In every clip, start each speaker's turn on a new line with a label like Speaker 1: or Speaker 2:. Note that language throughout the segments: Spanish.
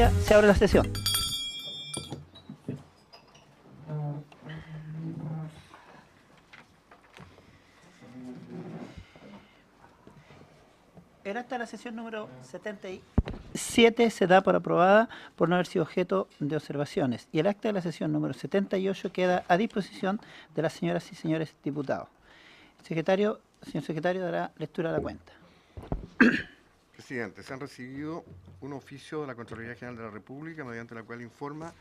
Speaker 1: audiencia, se abre la sesión. El acta de la sesión número 77 se da por aprobada por no haber sido objeto de observaciones, y el acta de la sesión número 78 queda a disposición de las señoras y señores diputados. Señor secretario, dará lectura a la cuenta.
Speaker 2: Presidente, se han recibido un oficio de la Contraloría General de la República mediante la cual informa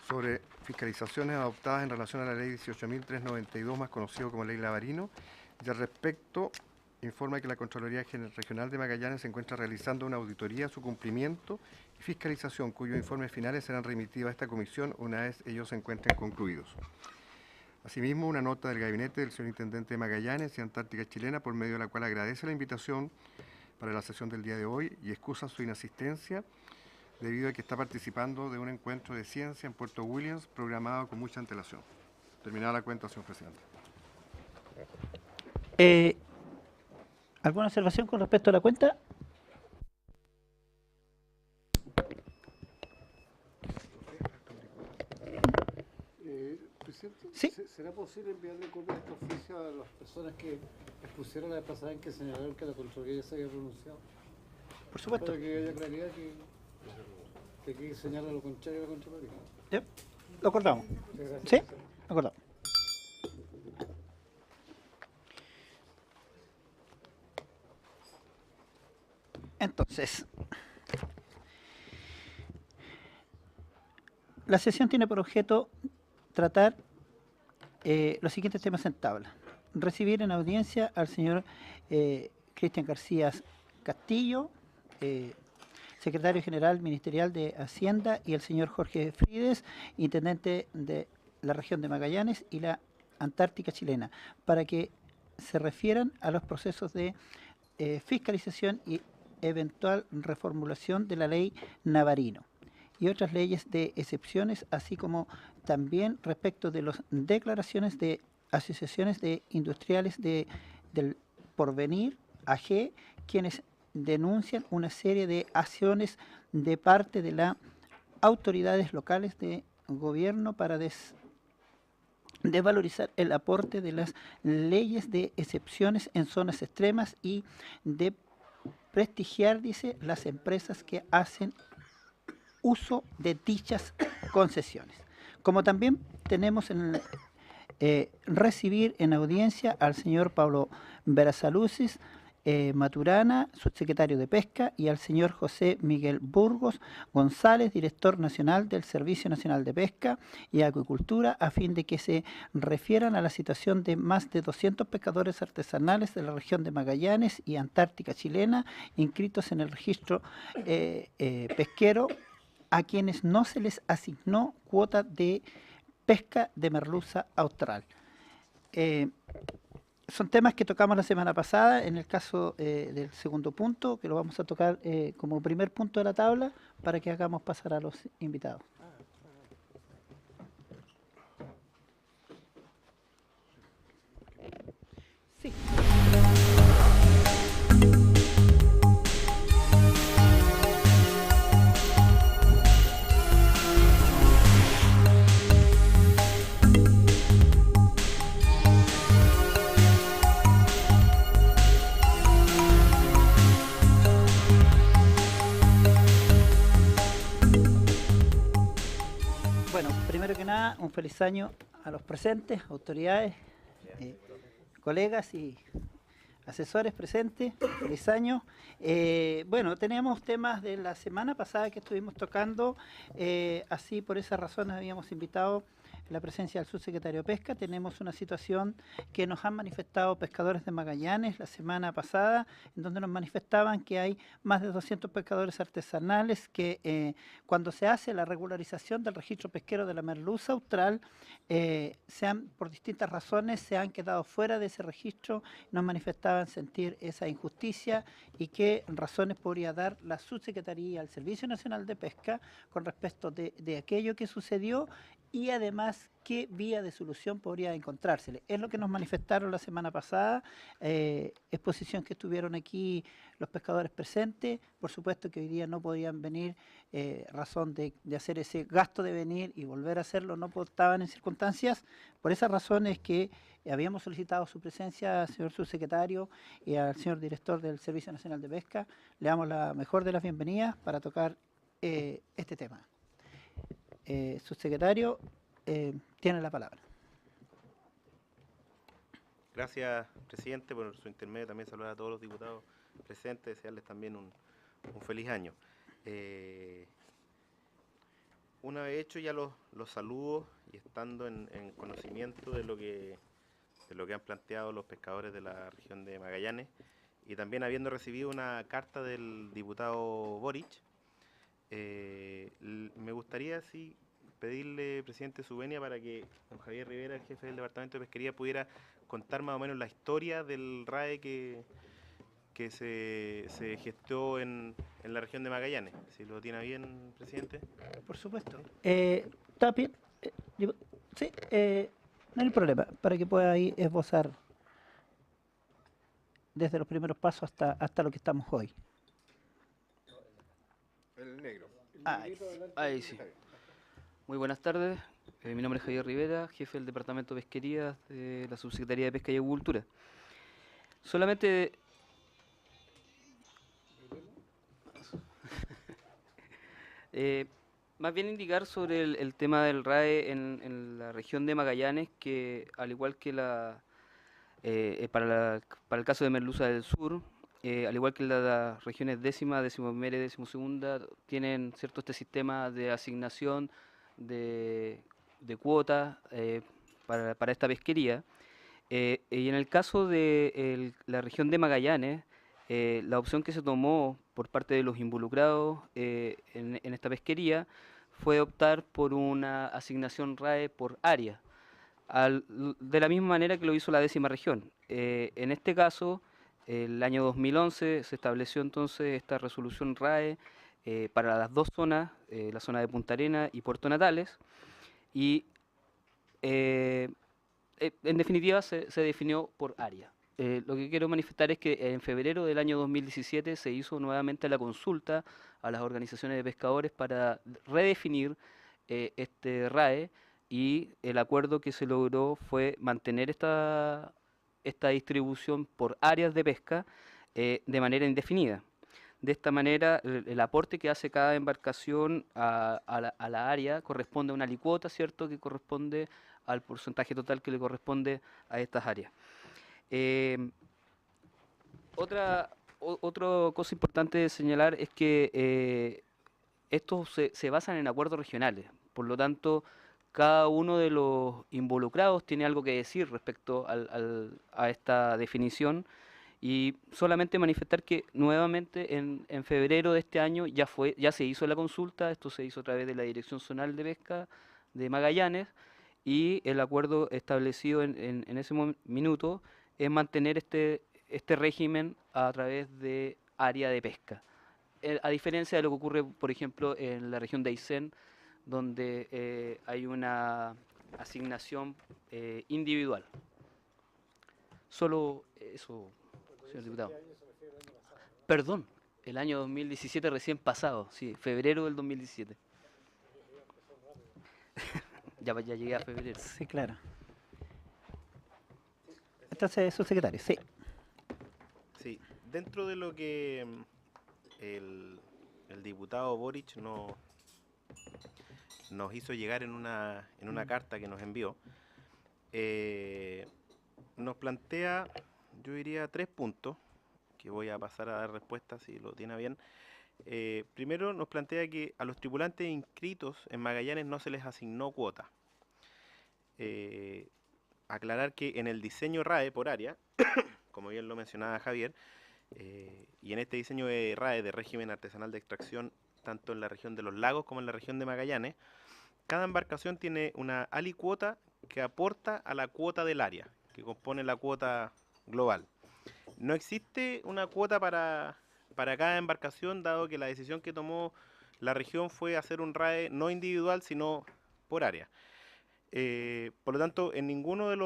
Speaker 2: sobre fiscalizaciones adoptadas en relación a la ley 18.392, más conocido como ley Lavarino, y al respecto informa que la Contraloría Regional de Magallanes se encuentra realizando una auditoría a su cumplimiento y fiscalización, cuyos informes finales serán remitidos a esta comisión una vez ellos se encuentren concluidos. Asimismo, una nota del gabinete del señor Intendente de Magallanes y Antártica Chilena, por medio de la cual agradece la invitación para la sesión del día de hoy y excusa su inasistencia debido a que está participando de un encuentro de ciencia en Puerto Williams programado con mucha antelación. Terminada la cuenta, señor presidente.
Speaker 1: ¿Alguna observación con respecto a la cuenta?
Speaker 3: Presidente,
Speaker 1: Sí.
Speaker 3: ¿será posible enviarle copia de este oficio a las personas que expusieron la vez pasada en que señalaron que la Contraloría ya se había pronunciado?
Speaker 1: Por supuesto.
Speaker 3: Para que haya claridad que aquí señala lo contrario a la Contraloría.
Speaker 1: ¿Sí? Lo acordamos.
Speaker 3: Muchas gracias.
Speaker 1: ¿Sí? Lo acordamos. Entonces, la sesión tiene por objeto tratar los siguientes temas en tabla. Recibir en audiencia al señor Cristian García Castillo, secretario general ministerial de Hacienda, y el señor Jorge Frides, intendente de la región de Magallanes y la Antártica Chilena, para que se refieran a los procesos de fiscalización y eventual reformulación de la ley Navarino y otras leyes de excepciones, así como también respecto de las declaraciones de asociaciones de industriales del Porvenir, AG, quienes denuncian una serie de acciones de parte de las autoridades locales de gobierno para desvalorizar el aporte de las leyes de excepciones en zonas extremas y de prestigiar, dice, las empresas que hacen uso de dichas concesiones. Como también tenemos recibir en audiencia al señor Pablo Berasalucis Maturana, subsecretario de Pesca, y al señor José Miguel Burgos González, director nacional del Servicio Nacional de Pesca y Acuicultura, a fin de que se refieran a la situación de más de 200 pescadores artesanales de la región de Magallanes y Antártica Chilena, inscritos en el registro pesquero, a quienes no se les asignó cuota de pesca de merluza austral. Son temas que tocamos la semana pasada en el caso del segundo punto, que lo vamos a tocar como primer punto de la tabla para que hagamos pasar a los invitados. Sí. Bueno, primero que nada, un feliz año a los presentes, autoridades, colegas y asesores presentes. Feliz año. Bueno, tenemos temas de la semana pasada que estuvimos tocando, así por esa razón habíamos invitado la presencia del subsecretario de Pesca. Tenemos una situación que nos han manifestado pescadores de Magallanes la semana pasada, en donde nos manifestaban que hay más de 200 pescadores artesanales que cuando se hace la regularización del registro pesquero de la merluza austral, por distintas razones se han quedado fuera de ese registro. Nos manifestaban sentir esa injusticia y qué razones podría dar la subsecretaría al Servicio Nacional de Pesca con respecto de aquello que sucedió y además qué vía de solución podría encontrársele. Es lo que nos manifestaron la semana pasada, exposición que estuvieron aquí los pescadores presentes. Por supuesto que hoy día no podían venir, razón de hacer ese gasto de venir y volver a hacerlo, no estaban en circunstancias. Por esa razón es que habíamos solicitado su presencia, señor subsecretario, y al señor director del Servicio Nacional de Pesca. Le damos la mejor de las bienvenidas para tocar este tema. Subsecretario, tiene la palabra.
Speaker 4: Gracias, presidente, por su intermedio. También saludar a todos los diputados presentes, desearles también un feliz año. Una vez hecho ya los saludos y estando en conocimiento de lo que han planteado los pescadores de la región de Magallanes, y también habiendo recibido una carta del diputado Boric, me gustaría pedirle, presidente, su venia para que don Javier Rivera, el jefe del Departamento de Pesquería, pudiera contar más o menos la historia del RAE que se gestó en la región de Magallanes. Si lo tiene bien, presidente.
Speaker 1: Por supuesto. Tapia, sí, no hay problema, para que pueda ahí esbozar desde los primeros pasos hasta lo que estamos hoy.
Speaker 2: El negro.
Speaker 5: Ahí sí. Muy buenas tardes. Mi nombre es Javier Rivera, jefe del Departamento de Pesquería de la Subsecretaría de Pesca y Acuicultura. Solamente... más bien indicar sobre el tema del RAE en la región de Magallanes, que al igual que para el caso de Merluza del Sur, al igual que las regiones décima, decimoprimera y decimosegunda, tienen cierto este sistema de asignación de cuotas para esta pesquería. Y en el caso de la región de Magallanes, la opción que se tomó por parte de los involucrados en esta pesquería fue optar por una asignación RAE por área, de la misma manera que lo hizo la décima región. En este caso, el año 2011 se estableció entonces esta resolución RAE para las dos zonas, la zona de Punta Arenas y Puerto Natales, y en definitiva se definió por área. Lo que quiero manifestar es que en febrero del año 2017 se hizo nuevamente la consulta a las organizaciones de pescadores para redefinir este RAE, y el acuerdo que se logró fue mantener esta distribución por áreas de pesca de manera indefinida. De esta manera, el aporte que hace cada embarcación a la área corresponde a una alicuota, ¿cierto?, que corresponde al porcentaje total que le corresponde a estas áreas. Otra cosa importante de señalar es que estos se basan en acuerdos regionales, por lo tanto, cada uno de los involucrados tiene algo que decir respecto a esta definición, y solamente manifestar que nuevamente en febrero de este año ya se hizo la consulta. Esto se hizo a través de la Dirección Zonal de Pesca de Magallanes, y el acuerdo establecido en ese minuto es mantener este régimen a través de área de pesca. A diferencia de lo que ocurre, por ejemplo, en la región de Aysén, donde hay una asignación individual. Solo eso, señor diputado. Perdón, el año 2017 recién pasado, sí, febrero del 2017. Ya llegué a febrero.
Speaker 1: Sí, claro. Entonces, subsecretario, sí.
Speaker 4: Sí, dentro de lo que el diputado Boric nos hizo llegar en una carta que nos envió, nos plantea, yo diría, 3 puntos, que voy a pasar a dar respuesta si lo tiene bien. Primero, nos plantea que a los tripulantes inscritos en Magallanes no se les asignó cuota. Aclarar que en el diseño RAE por área, como bien lo mencionaba Javier, y en este diseño de RAE de régimen artesanal de extracción, tanto en la región de los lagos como en la región de Magallanes, cada embarcación tiene una alicuota que aporta a la cuota del área, que compone la cuota global. No existe una cuota para cada embarcación, dado que la decisión que tomó la región fue hacer un RAE no individual, sino por área. Por lo tanto, en ninguno de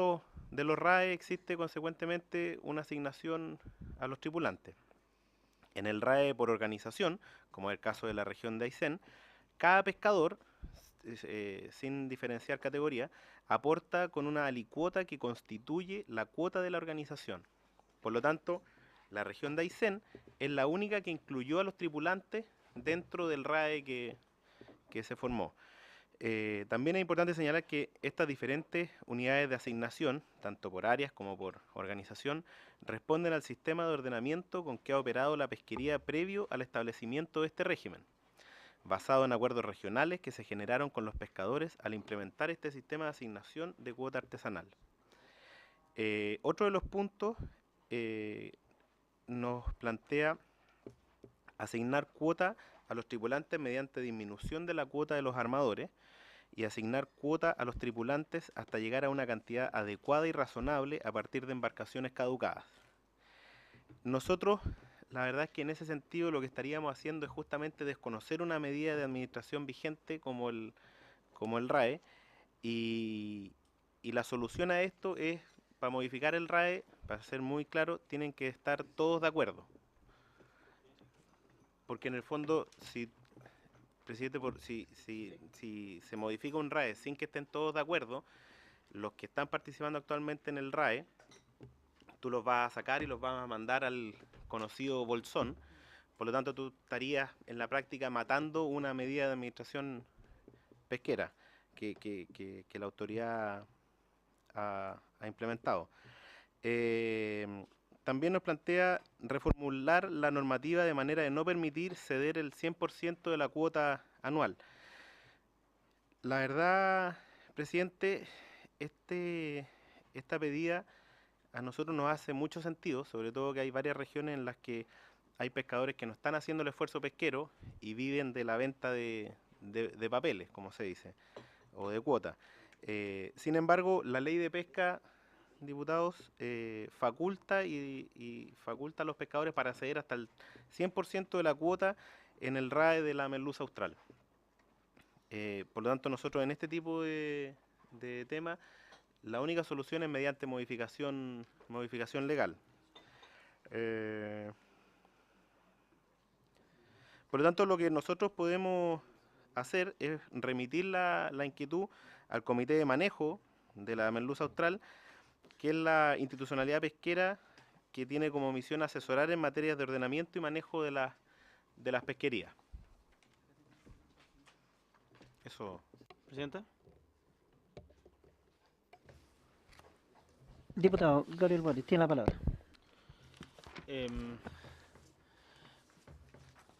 Speaker 4: los RAE existe consecuentemente una asignación a los tripulantes. En el RAE por organización, como es el caso de la región de Aysén, cada pescador, sin diferenciar categoría, aporta con una alicuota que constituye la cuota de la organización. Por lo tanto, la región de Aysén es la única que incluyó a los tripulantes dentro del RAE que se formó. También es importante señalar que estas diferentes unidades de asignación, tanto por áreas como por organización, responden al sistema de ordenamiento con que ha operado la pesquería previo al establecimiento de este régimen, basado en acuerdos regionales que se generaron con los pescadores al implementar este sistema de asignación de cuota artesanal. Otro de los puntos nos plantea asignar cuota a los tripulantes mediante disminución de la cuota de los armadores y asignar cuota a los tripulantes hasta llegar a una cantidad adecuada y razonable a partir de embarcaciones caducadas. Nosotros, la verdad es que en ese sentido lo que estaríamos haciendo es justamente desconocer una medida de administración vigente como el RAE, y la solución a esto es, para modificar el RAE, para ser muy claro, tienen que estar todos de acuerdo. Porque en el fondo, presidente, si se modifica un RAE sin que estén todos de acuerdo, los que están participando actualmente en el RAE, tú los vas a sacar y los vas a mandar al conocido bolsón. Por lo tanto, tú estarías en la práctica matando una medida de administración pesquera que la autoridad ha implementado. También nos plantea reformular la normativa de manera de no permitir ceder el 100% de la cuota anual. La verdad, presidente, esta pedida a nosotros nos hace mucho sentido, sobre todo que hay varias regiones en las que hay pescadores que no están haciendo el esfuerzo pesquero y viven de la venta de papeles, como se dice, o de cuota. Sin embargo, la ley de pesca, diputados, faculta a los pescadores para ceder hasta el 100% de la cuota en el RAE de la merluza austral. Por lo tanto, nosotros en este tipo de temas, la única solución es mediante modificación legal. Por lo tanto, lo que nosotros podemos hacer es remitir la inquietud al Comité de Manejo de la Merluza Austral, que es la institucionalidad pesquera que tiene como misión asesorar en materias de ordenamiento y manejo de las pesquerías. Eso.
Speaker 5: Presidenta.
Speaker 1: Diputado Gabriel Boris, tiene la palabra.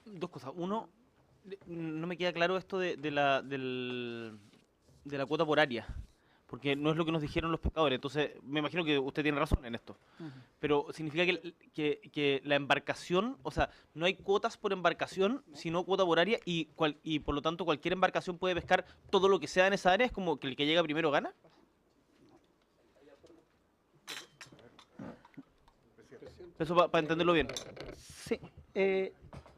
Speaker 6: Dos cosas. Uno, no me queda claro esto de la cuota por área, porque no es lo que nos dijeron los pescadores. Entonces, me imagino que usted tiene razón en esto. Pero significa que la embarcación, o sea, no hay cuotas por embarcación, sino cuota por área, y por lo tanto cualquier embarcación puede pescar todo lo que sea en esa área. ¿Es como que el que llega primero gana? Eso para entenderlo bien.
Speaker 1: Sí.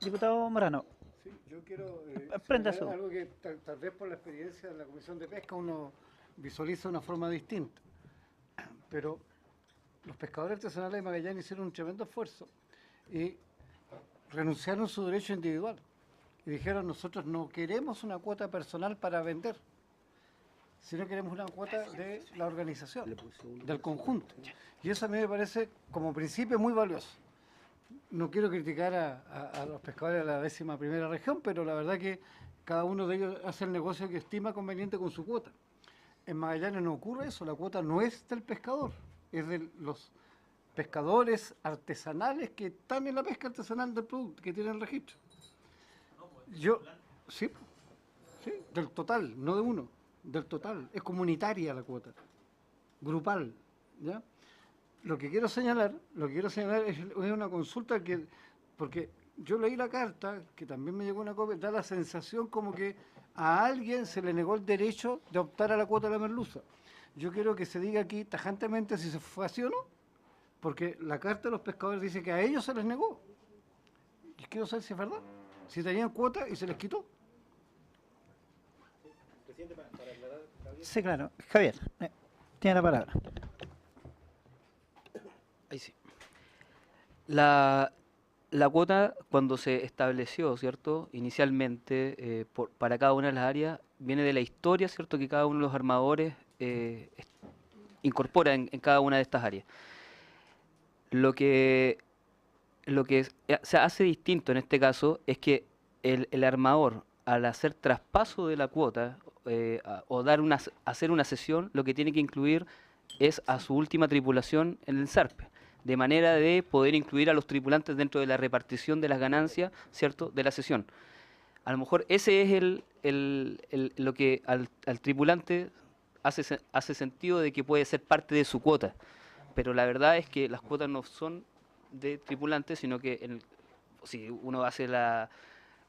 Speaker 1: Diputado Morano.
Speaker 3: Sí, yo quiero
Speaker 1: Prenda
Speaker 3: señalar
Speaker 1: su.
Speaker 3: algo que tal vez por la experiencia de la Comisión de Pesca uno visualiza de una forma distinta. Pero los pescadores artesanales de Magallanes hicieron un tremendo esfuerzo y renunciaron a su derecho individual. Y dijeron, nosotros no queremos una cuota personal para vender, sino queremos una cuota de la organización, del conjunto. Y eso a mí me parece, como principio, muy valioso. No quiero criticar a los pescadores de la 11ª región, pero la verdad que cada uno de ellos hace el negocio que estima conveniente con su cuota. En Magallanes no ocurre eso, la cuota no es del pescador, es de los pescadores artesanales que están en la pesca artesanal del producto, que tienen el registro. Sí, del total, no de uno, del total. Es comunitaria la cuota, grupal, ¿ya? Lo que quiero señalar es una consulta porque yo leí la carta, que también me llegó una copia, da la sensación como que a alguien se le negó el derecho de optar a la cuota de la merluza. Yo quiero que se diga aquí tajantemente si se fue así o no, porque la carta de los pescadores dice que a ellos se les negó. Y quiero saber si es verdad, si tenían cuota y se les quitó.
Speaker 4: Presidente, para aclarar,
Speaker 1: Sí, claro. Javier, tiene la palabra.
Speaker 5: Ahí sí. La cuota, cuando se estableció, ¿cierto? Inicialmente, para cada una de las áreas, viene de la historia, ¿cierto? Que cada uno de los armadores incorpora en cada una de estas áreas. Lo que, se hace distinto en este caso es que el armador, al hacer traspaso de la cuota o hacer una cesión, lo que tiene que incluir es a su última tripulación en el zarpe, de manera de poder incluir a los tripulantes dentro de la repartición de las ganancias, ¿cierto?, de la cesión. A lo mejor ese es lo que al tripulante hace sentido de que puede ser parte de su cuota, pero la verdad es que las cuotas no son de tripulantes, sino que si uno hace la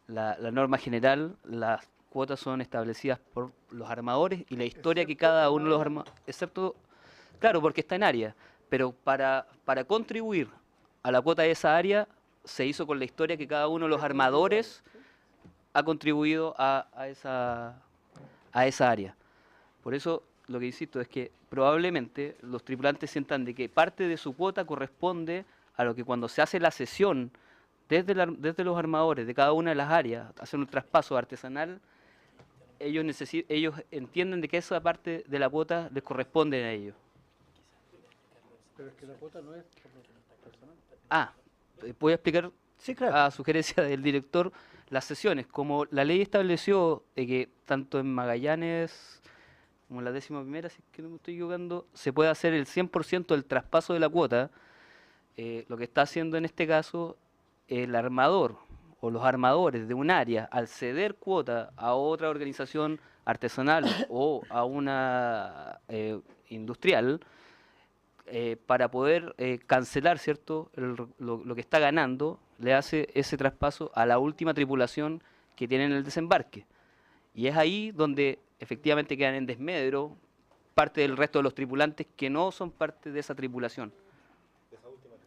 Speaker 5: norma general, las cuotas son establecidas por los armadores y la historia que cada uno de los armadores, excepto, claro, porque está en área, pero para contribuir a la cuota de esa área se hizo con la historia que cada uno de los armadores ha contribuido a esa área. Por eso lo que insisto es que probablemente los tripulantes sientan de que parte de su cuota corresponde a lo que cuando se hace la cesión desde los armadores de cada una de las áreas, hacer un traspaso artesanal, ellos entienden de que esa parte de la cuota les corresponde a ellos.
Speaker 3: Pero es que la cuota no es personal.
Speaker 5: Voy a explicar
Speaker 1: Sí, claro.
Speaker 5: a sugerencia del director las sesiones. Como la ley estableció que tanto en Magallanes como en la 11ª, si es que no me estoy equivocando, se puede hacer el 100% del traspaso de la cuota, lo que está haciendo en este caso el armador o los armadores de un área al ceder cuota a otra organización artesanal o a una industrial, para poder cancelar, ¿cierto?, lo que está ganando, le hace ese traspaso a la última tripulación que tiene en el desembarque. Y es ahí donde efectivamente quedan en desmedro parte del resto de los tripulantes que no son parte de esa tripulación.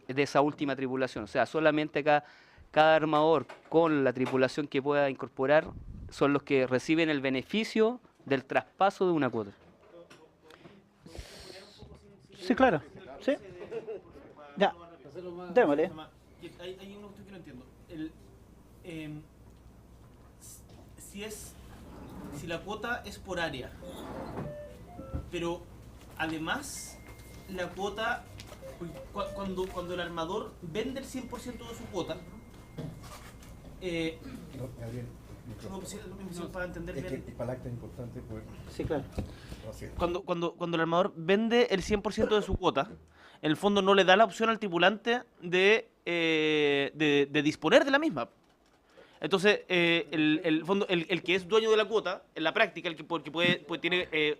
Speaker 5: De esa última tripulación. O sea, solamente acá cada armador con la tripulación que pueda incorporar son los que reciben el beneficio del traspaso de una cuota.
Speaker 1: Sí, claro. Sí. Ya. Démosle.
Speaker 6: Hay una cuestión que no entiendo. Si la cuota es por área, pero además la cuota, cuando el armador vende el 100% de su cuota,
Speaker 2: Gabriel,
Speaker 6: para entender
Speaker 2: es
Speaker 6: bien.
Speaker 2: que para el acta es importante poder...
Speaker 1: Sí, claro.
Speaker 6: Cuando el armador vende el 100% de su cuota, en el fondo no le da la opción al tripulante de disponer de la misma. Entonces, el que es dueño de la cuota, en la práctica, el que tiene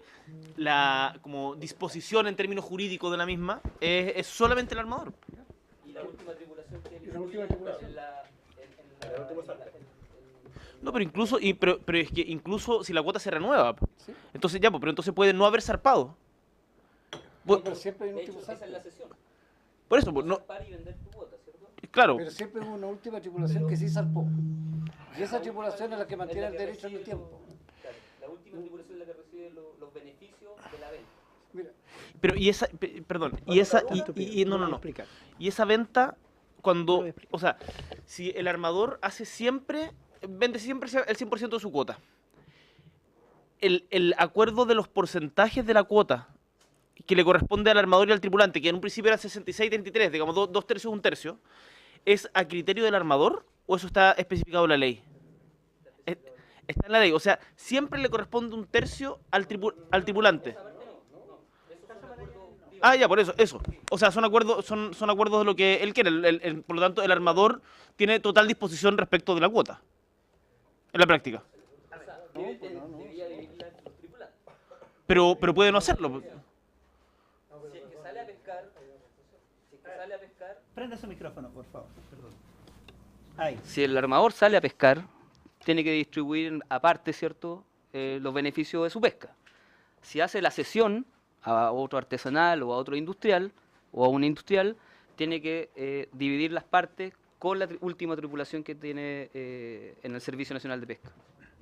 Speaker 6: la como disposición en términos jurídicos de la misma, es solamente el armador.
Speaker 5: Y la última tripulación que
Speaker 6: No, pero incluso, pero es que incluso si la cuota se renueva, entonces ya, pero entonces puede no haber zarpado.
Speaker 3: Pero siempre hay un último
Speaker 5: esa es la sesión.
Speaker 6: Por eso, no,
Speaker 5: Zarpar y vender tu cuota, ¿cierto?
Speaker 6: claro.
Speaker 3: Pero siempre hubo una última tripulación que sí zarpó. Y esa tripulación es la que mantiene el derecho en el tiempo.
Speaker 5: Claro, la última tripulación es la que recibe los beneficios de la venta.
Speaker 3: Mira,
Speaker 6: Pero y esa, perdón, y esa, no. Y esa venta, cuando, o sea, si el armador vende siempre el 100% de su cuota, el acuerdo de los porcentajes de la cuota que le corresponde al armador y al tripulante, que en un principio era 66-33, digamos 2/3, 1/3, ¿es a criterio del armador o eso está especificado en la ley? Está en la ley, o sea, siempre le corresponde 1/3 al tripulante. Ya, por eso. O sea, son acuerdos de lo que él quiere. Por lo tanto, el armador tiene total disposición respecto de la cuota. En la práctica. Pero puede no hacerlo.
Speaker 5: Si es que sale a pescar,
Speaker 1: Prenda su micrófono, por favor. Perdón. Ahí.
Speaker 5: si el armador sale a pescar, tiene que distribuir aparte, ¿cierto?, los beneficios de su pesca. Si hace la cesión a otro artesanal o a otro industrial o a un industrial, tiene que dividir las partes con la última tripulación que tiene en el Servicio Nacional de Pesca.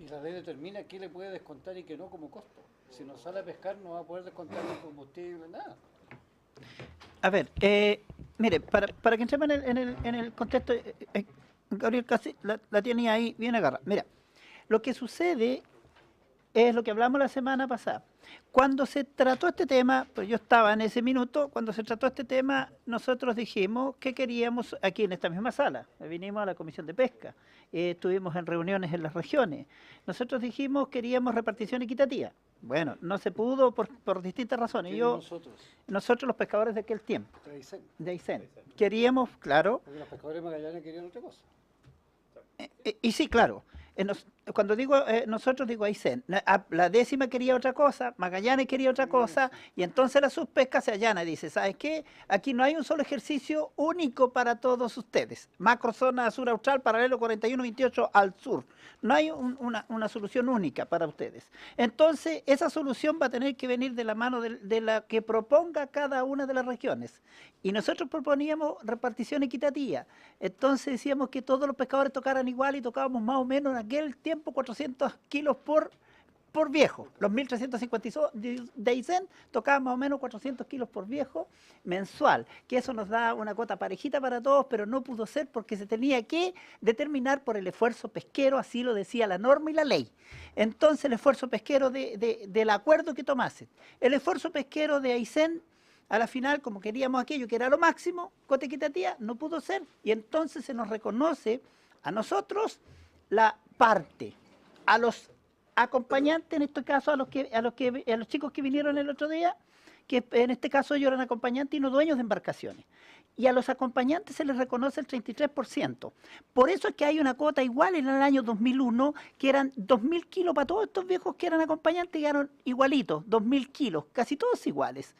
Speaker 3: y la ley determina qué le puede descontar y qué no como costo. Si no sale a pescar, no va a poder descontar el combustible, nada.
Speaker 1: A ver, mire, para que entremos en el contexto, Gabriel casi la tenía ahí bien agarrada. Mira, lo que sucede es lo que hablamos la semana pasada. Cuando se trató este tema, pues yo estaba en ese minuto, cuando se trató este tema, nosotros dijimos que queríamos aquí en esta misma sala. Vinimos a la Comisión de Pesca, estuvimos en reuniones en las regiones. Nosotros dijimos que queríamos repartición equitativa. Bueno, no se pudo por distintas razones. Nosotros los pescadores de aquel tiempo, de Aysén, queríamos, claro.
Speaker 3: Porque los pescadores de Magallanes querían otra cosa.
Speaker 1: Y sí, claro. Cuando digo nosotros, digo Aysén. La décima quería otra cosa, Magallanes quería otra cosa, y entonces la subpesca se allana y dice, ¿sabes qué? Aquí no hay un solo ejercicio único para todos ustedes. Macrozona sur austral, paralelo 41-28 al sur. No hay una solución única para ustedes. Entonces, esa solución va a tener que venir de la mano de la que proponga cada una de las regiones. Y nosotros proponíamos repartición equitativa. Entonces decíamos que todos los pescadores tocaran igual y tocábamos más o menos en aquel tiempo 400 kilos por viejo. Los 1.352 de Aysén tocaban más o menos 400 kilos por viejo mensual, que eso nos da una cuota parejita para todos, pero no pudo ser porque se tenía que determinar por el esfuerzo pesquero, así lo decía la norma y la ley. Entonces el esfuerzo pesquero del acuerdo que tomasen. El esfuerzo pesquero de Aysén, a la final, como queríamos aquello que era lo máximo, cuota equitativa, no pudo ser, y entonces se nos reconoce a nosotros la parte, a los acompañantes, en este caso a los chicos que vinieron el otro día, que en este caso ellos eran acompañantes y no dueños de embarcaciones. Y a los acompañantes se les reconoce el 33%. Por eso es que hay una cuota igual en el año 2001, que eran 2.000 kilos para todos estos viejos que eran acompañantes, quedaron igualitos, 2.000 kilos, casi todos iguales.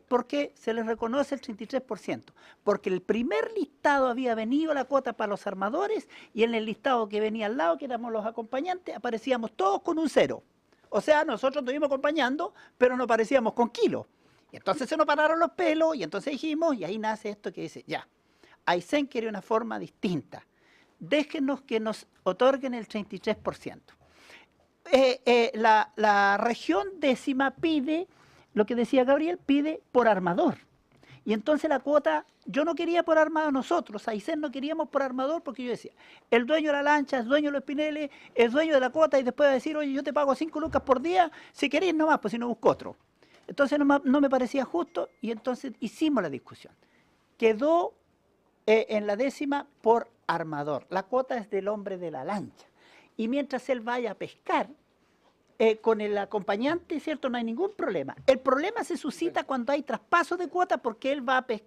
Speaker 1: Porque se les reconoce el 33%, porque el primer listado había venido la cuota para los armadores y en el listado que venía al lado, que éramos los acompañantes, aparecíamos todos con un 0. O sea, nosotros estuvimos acompañando, pero no aparecíamos con kilos. Y entonces se nos pararon los pelos y entonces dijimos, y ahí nace esto que dice, ya, Aysén quiere una forma distinta. Déjenos que nos otorguen el 33%. La región décima pide, lo que decía Gabriel, pide por armador. Y entonces la cuota, yo no quería por armador nosotros, Aysén no queríamos por armador porque yo decía, el dueño de la lancha, el dueño de los espineles, es dueño de la cuota y después va a decir, oye, yo te pago 5 lucas por día, si queréis nomás, pues si no busco otro. Entonces no me parecía justo y entonces hicimos la discusión. Quedó en la décima por armador. La cuota es del hombre de la lancha. Y mientras él vaya a pescar, con el acompañante, ¿cierto? No hay ningún problema. El problema se suscita cuando hay traspaso de cuota porque él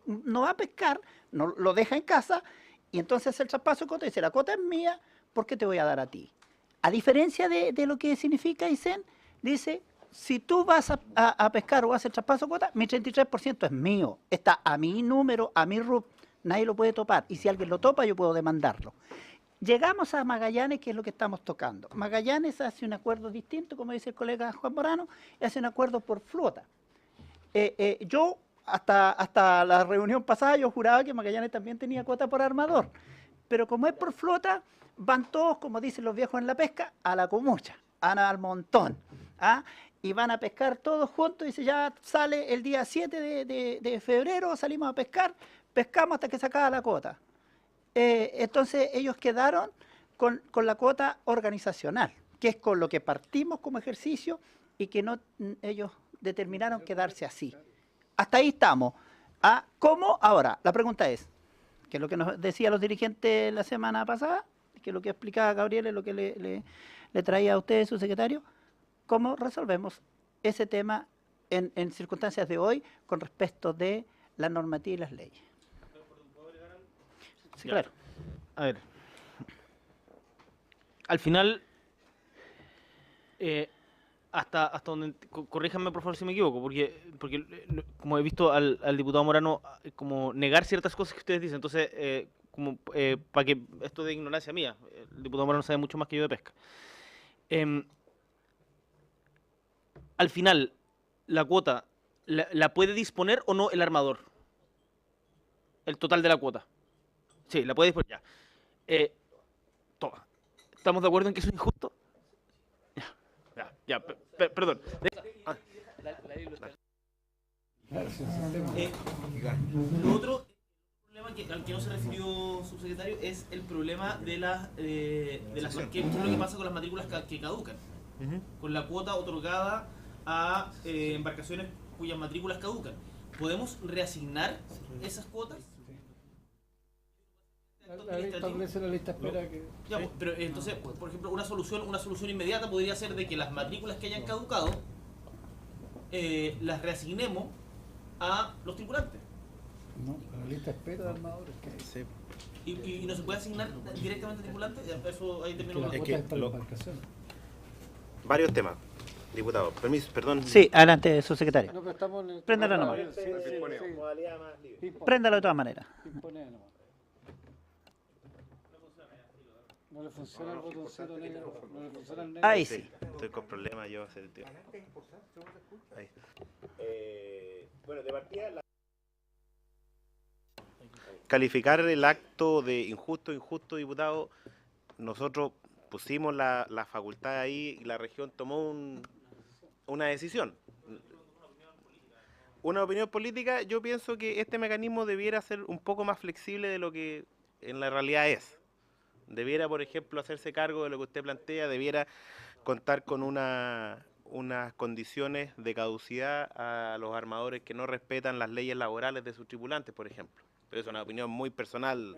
Speaker 1: no va a pescar, no, lo deja en casa y entonces hace el traspaso de cuota y dice, la cuota es mía, ¿por qué te voy a dar a ti? A diferencia de lo que significa Aysén, dice, si tú vas a pescar o haces el traspaso de cuota, mi 33% es mío, está a mi número, a mi RUP, nadie lo puede topar y si alguien lo topa yo puedo demandarlo. Llegamos a Magallanes, que es lo que estamos tocando. Magallanes hace un acuerdo distinto, como dice el colega Juan Morano, y hace un acuerdo por flota. Yo, hasta la reunión pasada, yo juraba que Magallanes también tenía cuota por armador. Pero como es por flota, van todos, como dicen los viejos en la pesca, a la comucha, al montón. ¿Ah? Y van a pescar todos juntos, y dice, ya sale el día 7 de febrero, salimos a pescar, pescamos hasta que se acaba la cuota. Entonces ellos quedaron con la cuota organizacional, que es con lo que partimos como ejercicio y que ellos determinaron quedarse así. Hasta ahí estamos. ¿Cómo? Ahora, la pregunta es, que es lo que nos decían los dirigentes la semana pasada, que es lo que explicaba Gabriel, es lo que le traía a ustedes su secretario, ¿cómo resolvemos ese tema en circunstancias de hoy con respecto de la normativa y las leyes? Sí, claro.
Speaker 6: A ver. Al final, hasta donde, corríjanme por favor si me equivoco, porque como he visto al diputado Morano como negar ciertas cosas que ustedes dicen, entonces, para que esto de ignorancia mía, el diputado Morano sabe mucho más que yo de pesca. Al final, la cuota, ¿la puede disponer o no el armador? El total de la cuota. Sí, la puede disponer ya. Toma. ¿Estamos de acuerdo en que eso es injusto? Ya, perdón. Lo otro problema al que no se refirió, subsecretario, es el problema de las ¿qué es lo que pasa con las matrículas que caducan? Con la cuota otorgada a embarcaciones cuyas matrículas caducan. ¿Podemos reasignar esas cuotas?
Speaker 3: La ley establece la lista de espera que...
Speaker 6: Ya, pues, pero entonces, por ejemplo, una solución inmediata podría ser de que las matrículas que hayan caducado las reasignemos a los tripulantes.
Speaker 3: No, la lista de espera de armadores.
Speaker 4: Sí.
Speaker 6: ¿Y no se puede asignar directamente a tripulantes? Eso ahí termino
Speaker 3: La
Speaker 6: con
Speaker 3: cuota es para la embarcación.
Speaker 4: Varios temas, diputado. Permiso, perdón.
Speaker 1: Sí, adelante, subsecretario.
Speaker 3: No, pero estamos en el...
Speaker 1: Préndalo nomás.
Speaker 4: Modalidad más libre.
Speaker 3: Ping-pong.
Speaker 1: Préndalo de todas maneras.
Speaker 3: Ping-ponea nomás. No le funciona el botoncito negro. No le funciona el negro.
Speaker 1: Ahí sí.
Speaker 4: Estoy con problemas yo hace tiempo. Ahí. Bueno, de partida calificar el acto de injusto, diputado, nosotros pusimos la facultad ahí y la región tomó una decisión. Una opinión política, yo pienso que este mecanismo debiera ser un poco más flexible de lo que en la realidad es. Debiera, por ejemplo, hacerse cargo de lo que usted plantea, debiera contar con unas condiciones de caducidad a los armadores que no respetan las leyes laborales de sus tripulantes, por ejemplo. Pero es una opinión muy personal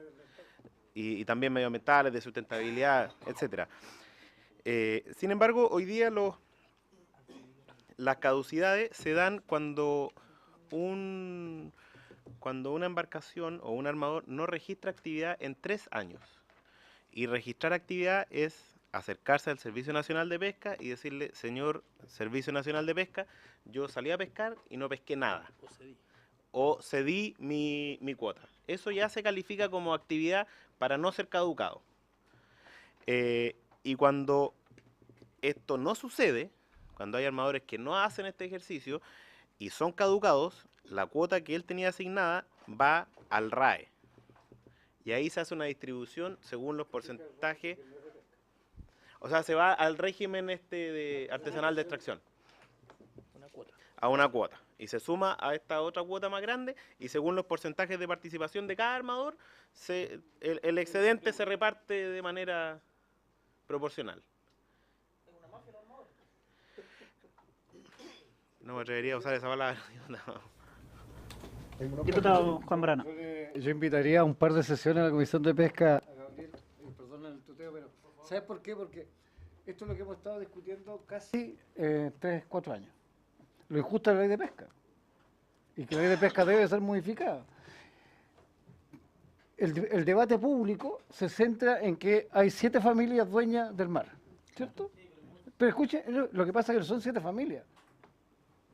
Speaker 4: y también medioambientales, de sustentabilidad, etcétera. Sin embargo, hoy día las caducidades se dan cuando una embarcación o un armador no registra actividad en 3 años. Y registrar actividad es acercarse al Servicio Nacional de Pesca y decirle, señor Servicio Nacional de Pesca, yo salí a pescar y no pesqué nada. O cedí mi cuota. Eso ya se califica como actividad para no ser caducado. Y cuando esto no sucede, cuando hay armadores que no hacen este ejercicio y son caducados, la cuota que él tenía asignada va al RAE. Y ahí se hace una distribución según los porcentajes. O sea, se va al régimen de artesanal de extracción. A una cuota. Y se suma a esta otra cuota más grande y según los porcentajes de participación de cada armador, el excedente se reparte de manera proporcional. No me atrevería a usar esa palabra.
Speaker 1: Diputado Juan Brano.
Speaker 3: Yo invitaría a un par de sesiones a la Comisión de Pesca. A Gabriel, perdón el tuteo, pero ¿sabes por qué? Porque esto es lo que hemos estado discutiendo casi 3, 4 años. Lo injusto de la ley de pesca. Y que la ley de pesca debe ser modificada. El debate público se centra en que hay 7 familias dueñas del mar, ¿cierto? Pero escuchen, lo que pasa es que no son 7 familias.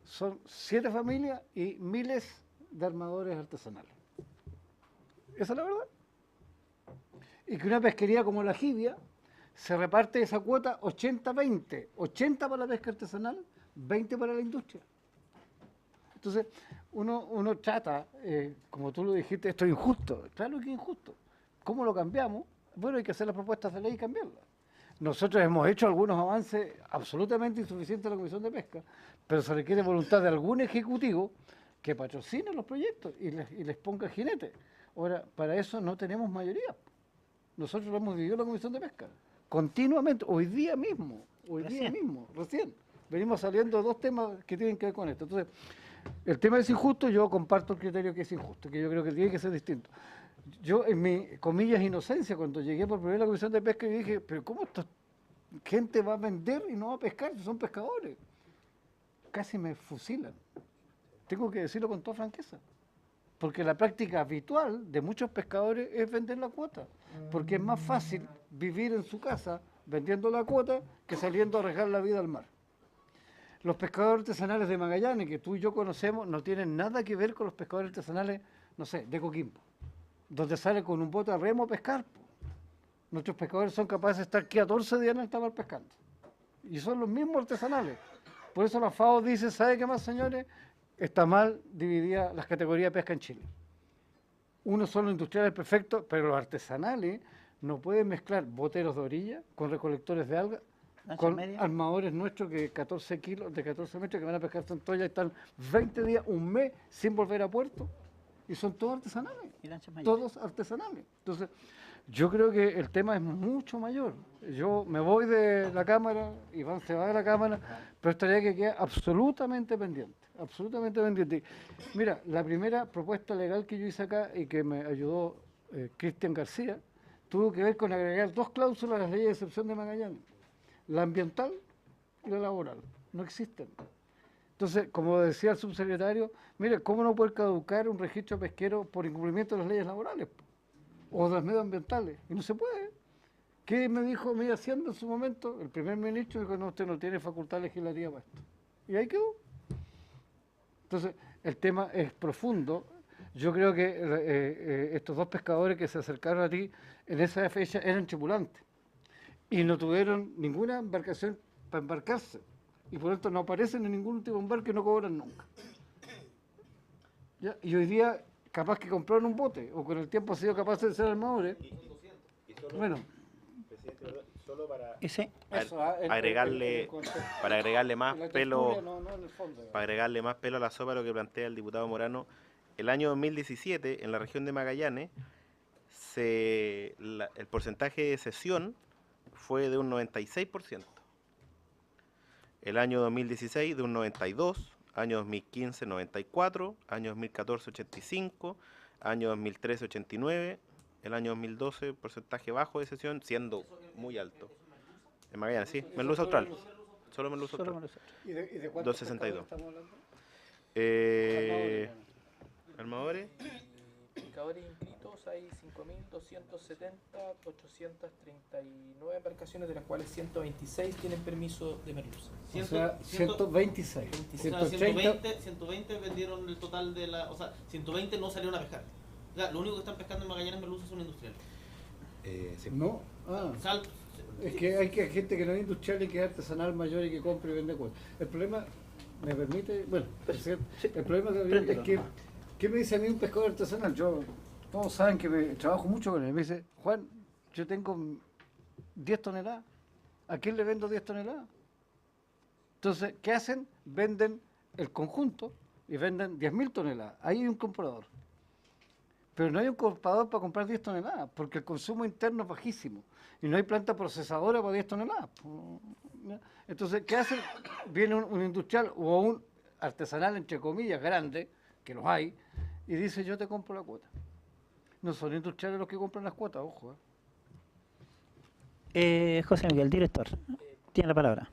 Speaker 3: Son 7 familias y miles de armadores artesanales. Esa es la verdad. Y que una pesquería como la Jibia se reparte esa cuota 80-20. 80 para la pesca artesanal, 20 para la industria. Entonces, uno trata, como tú lo dijiste, esto es injusto. Claro que es injusto. ¿Cómo lo cambiamos? Bueno, hay que hacer las propuestas de ley y cambiarlas. Nosotros hemos hecho algunos avances absolutamente insuficientes en la Comisión de Pesca, pero se requiere voluntad de algún ejecutivo que patrocine los proyectos y les ponga el jinete. Ahora, para eso no tenemos mayoría. Nosotros lo hemos vivido en la Comisión de Pesca, continuamente, hoy día mismo, recién. Venimos saliendo 2 temas que tienen que ver con esto. Entonces, el tema es injusto, yo comparto el criterio que es injusto, que yo creo que tiene que ser distinto. Yo, en mi, comillas, inocencia, cuando llegué por primera vez a la Comisión de Pesca, yo dije, pero ¿cómo esta gente va a vender y no va a pescar? Son pescadores. Casi me fusilan. Tengo que decirlo con toda franqueza. Porque la práctica habitual de muchos pescadores es vender la cuota. Porque es más fácil vivir en su casa vendiendo la cuota que saliendo a arriesgar la vida al mar. Los pescadores artesanales de Magallanes, que tú y yo conocemos, no tienen nada que ver con los pescadores artesanales, no sé, de Coquimbo, donde sale con un bote a remo a pescar. Nuestros pescadores son capaces de estar 14 días en alta mar pescando. Y son los mismos artesanales. Por eso la FAO dice, ¿sabe qué más, señores? Está mal dividida las categorías de pesca en Chile. Uno son los industriales perfectos, pero los artesanales no pueden mezclar boteros de orilla con recolectores de algas.
Speaker 1: ¿Lancha
Speaker 3: con
Speaker 1: media?
Speaker 3: armadores nuestros que 14 kilos, de 14 metros que van a pescar centolla y están 20 días, un mes sin volver a puerto. Y son todos artesanales.
Speaker 1: Y lanchas mayores.
Speaker 3: Todos artesanales. Entonces, yo creo que el tema es mucho mayor. Yo me voy de la Cámara, Iván se va de la Cámara, pero estaría que queda absolutamente pendiente. Absolutamente pendiente. Mira, la primera propuesta legal que yo hice acá y que me ayudó Cristian García, tuvo que ver con agregar 2 cláusulas a las leyes de excepción de Magallanes. La ambiental y la laboral. No existen. Entonces, como decía el subsecretario, mire, ¿cómo no puede caducar un registro pesquero por incumplimiento de las leyes laborales o de las medioambientales? Y no se puede. ¿Qué me dijo mi Hacienda en su momento? El primer ministro dijo, no, usted no tiene facultad legislativa para esto. Y ahí quedó. Entonces, el tema es profundo. Yo creo que estos 2 pescadores que se acercaron a ti en esa fecha eran tripulantes y no tuvieron ninguna embarcación para embarcarse. Y por lo tanto no aparecen en ningún tipo de embarque y no cobran nunca. ¿Ya? Y hoy día, capaz que compraron un bote, o con el tiempo han sido capaces de ser armadores. Bueno,
Speaker 4: Solo para
Speaker 1: Ese,
Speaker 3: eso,
Speaker 4: agregarle, para agregarle más
Speaker 3: en la
Speaker 4: pelo,
Speaker 3: textura, no en el fondo.
Speaker 4: para agregarle más pelo a la sopa, lo que plantea el diputado Morano, el año 2017 en la región de Magallanes el porcentaje de cesión fue de un 96%. El año 2016 de un 92%, año 2015 94%, año 2014 85%, año 2013 89%, el año 2012 porcentaje bajo de cesión, siendo muy alto. En Magallanes, sí, Merluza Austral. Solo Merluza
Speaker 1: solo
Speaker 4: Austral.
Speaker 1: me lo sé.
Speaker 3: ¿Y de cuántos
Speaker 4: 262.
Speaker 3: pescadores estamos hablando?
Speaker 4: Armadores.
Speaker 7: Pescadores inscritos hay 5.270, 839 embarcaciones, de las cuales 126 tienen permiso de merluza.
Speaker 3: O sea, 126.
Speaker 6: O sea, 120 vendieron el total de la... O sea, 120 no salieron a pescar. O sea, lo único que están pescando en Magallanes merluza son industriales.
Speaker 4: Sí.
Speaker 3: No, es que hay gente que no es industrial y que es artesanal mayor y que compra y vende cosas. El problema, me permite, bueno, el problema es que, ¿qué me dice a mí un pescador artesanal? Todos saben que trabajo mucho con él. Me dice, Juan, yo tengo 10 toneladas. ¿A quién le vendo 10 toneladas? Entonces, ¿qué hacen? Venden el conjunto y venden 10.000 toneladas. Ahí hay un comprador. Pero no hay un comprador para comprar 10 toneladas, porque el consumo interno es bajísimo. Y no hay planta procesadora para 10 toneladas. Entonces, ¿qué hacen? Viene un industrial o un artesanal, entre comillas, grande, que los hay, y dice, yo te compro la cuota. No son industriales los que compran las cuotas, ojo.
Speaker 1: José Miguel, director, tiene la palabra.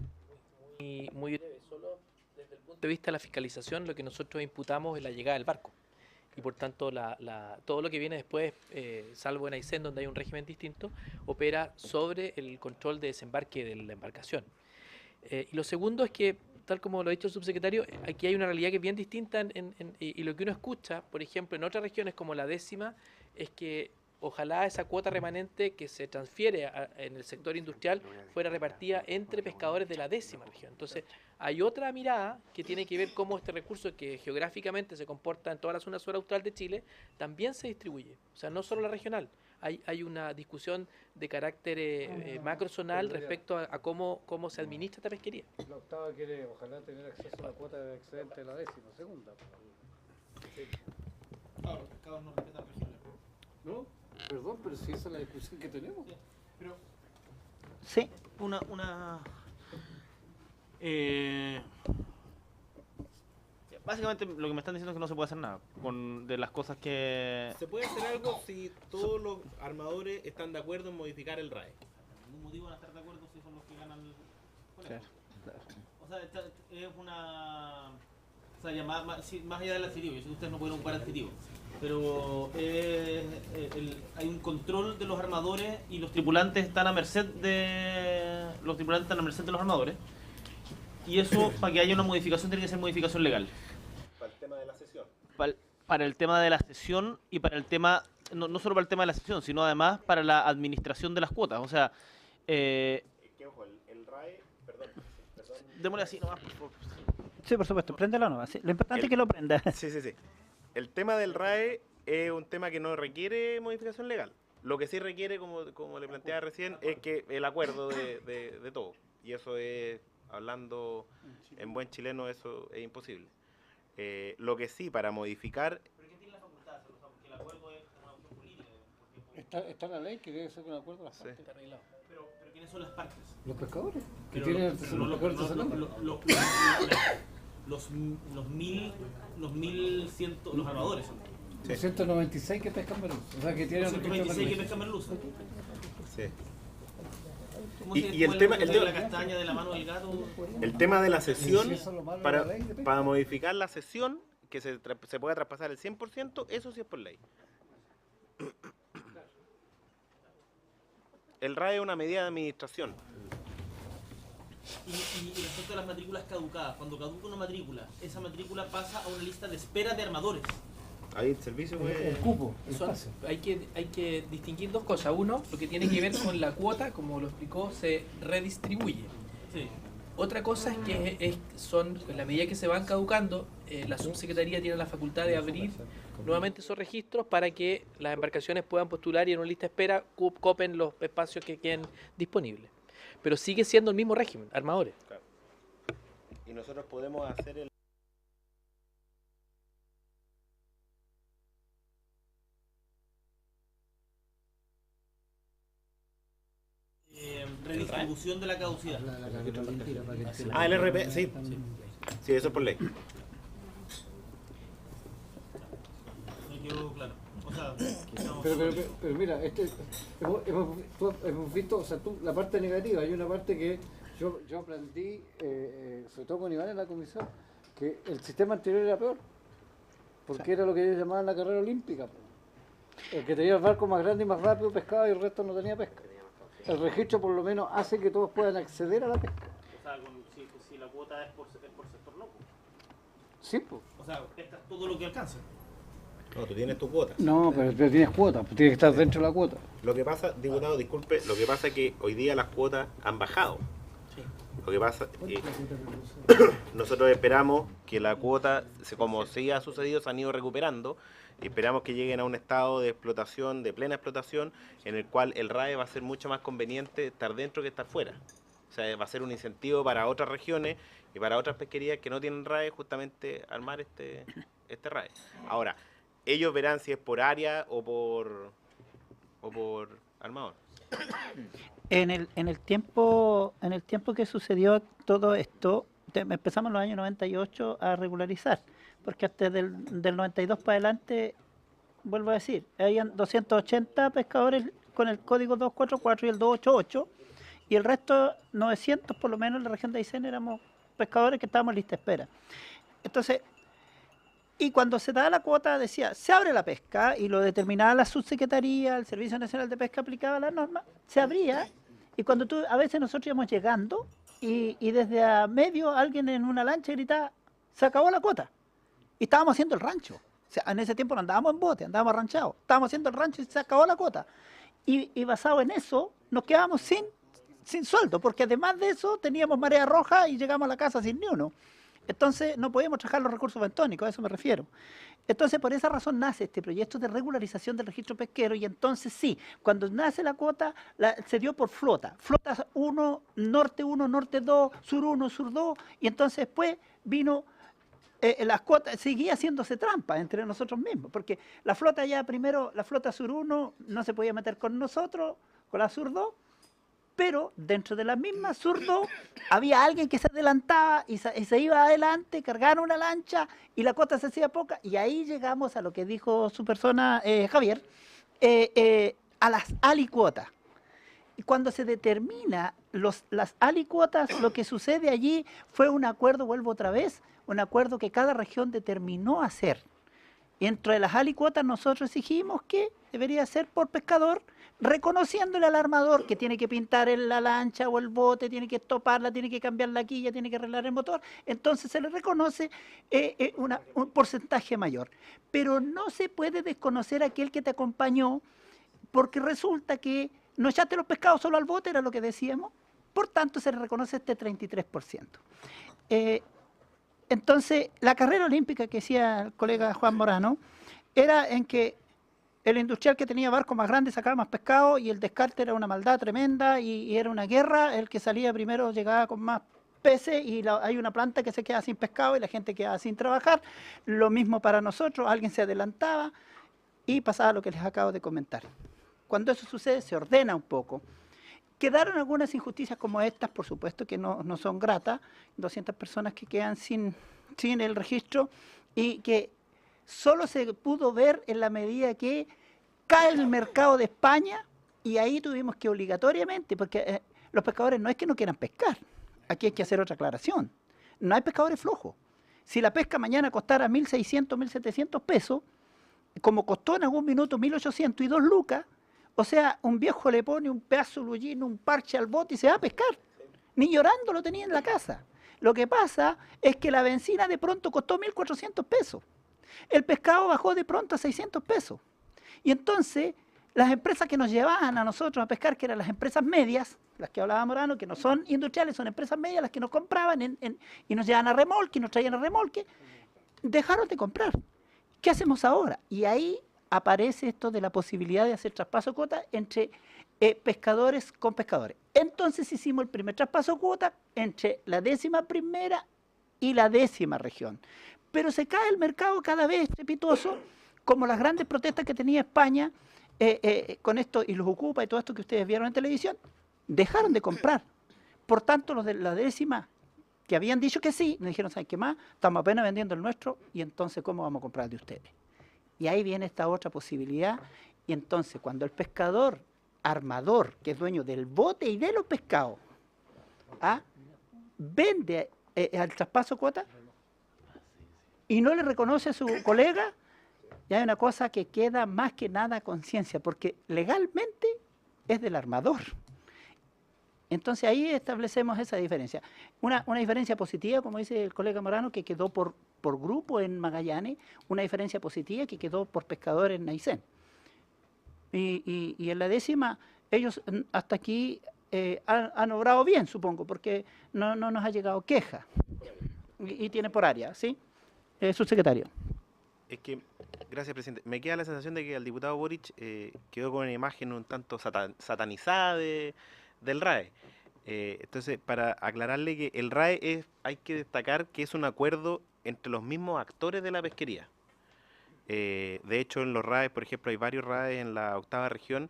Speaker 7: Muy breve, solo desde el punto de vista de la fiscalización, lo que nosotros imputamos es la llegada del barco. Y por tanto, todo lo que viene después, salvo en Aysén, donde hay un régimen distinto, opera sobre el control de desembarque de la embarcación. Y lo segundo es que, tal como lo ha dicho el subsecretario, aquí hay una realidad que es bien distinta y lo que uno escucha, por ejemplo, en otras regiones como la 10ª, es que ojalá esa cuota remanente que se transfiere en el sector industrial fuera repartida entre pescadores de la 10ª región. Entonces, hay otra mirada que tiene que ver cómo este recurso, que geográficamente se comporta en toda la zona sur austral de Chile, también se distribuye. O sea, no solo la regional. Hay una discusión de carácter macrozonal respecto a cómo se administra esta pesquería.
Speaker 3: La octava quiere, ojalá, tener acceso a la cuota de excedente de la 10ª, segunda.
Speaker 6: Claro, los pescados no respetan regiones.
Speaker 3: ¿No? Perdón, pero si esa es la discusión que tenemos.
Speaker 6: Pero
Speaker 1: Sí,
Speaker 6: básicamente lo que me están diciendo es que no se puede hacer nada de las cosas que...
Speaker 4: Se puede hacer algo si todos los armadores están de acuerdo en modificar el RAE.
Speaker 6: ningún motivo van a estar de acuerdo si son los que ganan el...
Speaker 1: Claro,
Speaker 6: O sea, es una... O sea, ya más allá del adjetivo, yo sé que ustedes no pueden ocupar adjetivo, pero hay un control de los armadores y los tripulantes están a merced de... Los tripulantes están a merced de los armadores. Y eso, para que haya una modificación, tiene que ser modificación legal.
Speaker 4: Para el tema de la sesión.
Speaker 6: Para el tema de la cesión y para el tema, no solo para el tema de la cesión, sino además para la administración de las cuotas. O sea,
Speaker 4: Que ojo, el RAE, perdón.
Speaker 6: démosle así nomás, por favor.
Speaker 1: sí, por supuesto, préndelo nomás. Sí. Lo importante es que lo prenda.
Speaker 4: Sí. El tema del RAE es un tema que no requiere modificación legal. Lo que sí requiere, como le planteaba recién, es que el acuerdo de todos. Y eso es, hablando en buen chileno, eso es imposible. Lo que sí, para modificar...
Speaker 6: ¿Pero quién tiene la facultad? O sea, porque el acuerdo es una opción política.
Speaker 3: Está la ley que debe ser un acuerdo de las partes.
Speaker 7: Está arreglado.
Speaker 6: Pero ¿quiénes son las partes?
Speaker 3: Los pescadores. Que
Speaker 6: Pero
Speaker 3: tienen
Speaker 6: los
Speaker 3: pescadores artesanales.
Speaker 6: los 1.100, los armadores.
Speaker 3: 296 que pescan merluza. O sea, que tienen
Speaker 6: Los
Speaker 3: un registro
Speaker 6: 126 que
Speaker 3: merluza.
Speaker 6: pescan merluza.
Speaker 4: Sí.
Speaker 6: ¿Cómo
Speaker 4: Y-
Speaker 6: se
Speaker 4: y el
Speaker 6: fue
Speaker 4: tema-
Speaker 6: de
Speaker 4: el tema-
Speaker 6: la castaña de la mano del gato?
Speaker 4: El tema de la sesión,
Speaker 3: Sí, eso es lo malo de
Speaker 4: para,
Speaker 3: la ley de pesca.
Speaker 4: para modificar la sesión, que se pueda traspasar el 100%, eso sí es por ley. El RAE es una medida de administración.
Speaker 6: Y respecto a las matrículas caducadas, cuando caduca una matrícula, esa matrícula pasa a una lista de espera de armadores.
Speaker 4: Ahí el servicio
Speaker 3: El cupo, el
Speaker 7: Son-
Speaker 3: espacio.
Speaker 7: hay que distinguir dos cosas. Uno, lo que tiene que ver con la cuota, como lo explicó, se redistribuye.
Speaker 6: Sí.
Speaker 7: Otra cosa es que son, en la medida que se van caducando, la subsecretaría tiene la facultad de abrir nuevamente esos registros para que las embarcaciones puedan postular y en una lista de espera copen los espacios que queden disponibles. Pero sigue siendo el mismo régimen, armadores.
Speaker 4: Y nosotros podemos hacer el...
Speaker 6: Redistribución de la caducidad.
Speaker 4: Ah, el RP, sí. Sí, eso es por ley.
Speaker 6: Me quedó claro. O sea, estamos-
Speaker 3: Pero mira, hemos visto, o sea, la parte negativa, hay una parte que yo aprendí, sobre todo con Iván en la comisión, que el sistema anterior era peor, porque era lo que ellos llamaban la carrera olímpica. Po. El que tenía el barco más grande y más rápido pescaba y el resto no tenía pesca. El registro por lo menos hace que todos puedan acceder a la pesca.
Speaker 6: O sea, si la cuota es por sector loco.
Speaker 3: Sí, pues.
Speaker 6: O sea, pescas todo lo que alcanza.
Speaker 4: No, tú tienes tu cuota.
Speaker 3: No, pero tienes cuota, pues tienes que estar dentro de la cuota.
Speaker 4: Lo que pasa, diputado, disculpe, lo que pasa es que hoy día las cuotas han bajado. Lo que pasa, nosotros esperamos que la cuota, como sí ha sucedido, se han ido recuperando. Y esperamos que lleguen a un estado de explotación, de plena explotación, en el cual el RAE va a ser mucho más conveniente estar dentro que estar fuera. O sea, va a ser un incentivo para otras regiones y para otras pesquerías que no tienen RAE, justamente armar este RAE. Ahora, ellos verán si es por área o por armador.
Speaker 1: En el tiempo que sucedió todo esto, empezamos en los años 98 a regularizar, porque hasta del 92 para adelante, vuelvo a decir, habían 280 pescadores con el código 244 y el 288, y el resto, 900 por lo menos en la región de Aysén, éramos pescadores que estábamos en lista de espera. Entonces, y cuando se daba la cuota decía, se abre la pesca, y lo determinaba la subsecretaría, el Servicio Nacional de Pesca aplicaba la norma, se abría, y cuando a veces nosotros íbamos llegando, y desde a medio alguien en una lancha gritaba, se acabó la cuota, y estábamos haciendo el rancho. O sea, en ese tiempo no andábamos en bote, andábamos ranchados, estábamos haciendo el rancho y se acabó la cuota. Y basado en eso, nos quedábamos sin sueldo, porque además de eso teníamos marea roja y llegamos a la casa sin ni uno. Entonces no podíamos trabajar los recursos bentónicos, a eso me refiero. Entonces por esa razón nace este proyecto de regularización del registro pesquero, y entonces sí, cuando nace la cuota, se dio por flota. Flota 1, norte 2, sur 1, sur 2, y entonces después vino... las cuotas, seguía haciéndose trampa entre nosotros mismos, porque la flota ya primero, la flota sur 1 no se podía meter con nosotros, con la sur 2, pero dentro de la misma sur 2 había alguien que se adelantaba y se iba adelante, cargaron una lancha y la cuota se hacía poca, y ahí llegamos a lo que dijo su persona, Javier, a las alicuotas. Y cuando se determina las alicuotas, lo que sucede allí fue un acuerdo, vuelvo otra vez, un acuerdo que cada región determinó hacer. Y entre las alicuotas nosotros exigimos que debería ser por pescador, reconociéndole al armador que tiene que pintar la lancha o el bote, tiene que estoparla, tiene que cambiar la quilla, tiene que arreglar el motor. Entonces se le reconoce un porcentaje mayor. Pero no se puede desconocer a aquel que te acompañó, porque resulta que no echaste los pescados solo al bote, era lo que decíamos. Por tanto, se le reconoce este 33%. Entonces, la carrera olímpica que decía el colega Juan Morano era en que el industrial que tenía barcos más grandes sacaba más pescado y el descarte era una maldad tremenda y era una guerra. El que salía primero llegaba con más peces y hay una planta que se queda sin pescado y la gente queda sin trabajar. Lo mismo para nosotros, alguien se adelantaba y pasaba lo que les acabo de comentar. Cuando eso sucede se ordena un poco. Quedaron algunas injusticias como estas, por supuesto que no son gratas, 200 personas que quedan sin el registro y que solo se pudo ver en la medida que cae el mercado de España y ahí tuvimos que obligatoriamente, porque los pescadores no es que no quieran pescar, aquí hay que hacer otra aclaración, no hay pescadores flojos. Si la pesca mañana costara 1.600, 1.700 pesos, como costó en algún minuto 1.800 y 2 lucas, o sea, un viejo le pone un pedazo de lullino, un parche al bote y se va a pescar. Ni llorando lo tenía en la casa. Lo que pasa es que la benzina de pronto costó 1.400 pesos. El pescado bajó de pronto a 600 pesos. Y entonces, las empresas que nos llevaban a nosotros a pescar, que eran las empresas medias, las que hablaba Morano, que no son industriales, son empresas medias, las que nos compraban y nos llevaban a remolque y nos traían a remolque, dejaron de comprar. ¿Qué hacemos ahora? Y ahí aparece esto de la posibilidad de hacer traspaso de cuota entre pescadores con pescadores. Entonces hicimos el primer traspaso de cuota entre la 11ª y la 10ª región. Pero se cae el mercado cada vez estrepitoso, como las grandes protestas que tenía España con esto, y los ocupa y todo esto que ustedes vieron en televisión, dejaron de comprar. Por tanto, los de la 10ª, que habían dicho que sí, nos dijeron, ¿saben qué más? Estamos apenas vendiendo el nuestro, y entonces, ¿cómo vamos a comprar el de ustedes? Y ahí viene esta otra posibilidad, y entonces, cuando el pescador armador, que es dueño del bote y de los pescados, vende al traspaso cuota, y no le reconoce a su colega, ya hay una cosa que queda más que nada a conciencia, porque legalmente es del armador. Entonces ahí establecemos esa diferencia. Una diferencia positiva, como dice el colega Morano, que quedó por grupo en Magallanes, una diferencia positiva que quedó por pescador en Aysén. Y en la 10ª, ellos hasta aquí han obrado bien, supongo, porque no nos ha llegado queja. Y tiene por área, ¿sí? Subsecretario.
Speaker 4: Es que, gracias, presidente. Me queda la sensación de que el diputado Boric quedó con una imagen un tanto satanizada del RAE. Entonces, para aclararle que el RAE hay que destacar que es un acuerdo entre los mismos actores de la pesquería. De hecho, en los RAE, por ejemplo, hay varios RAE en la 8ª región,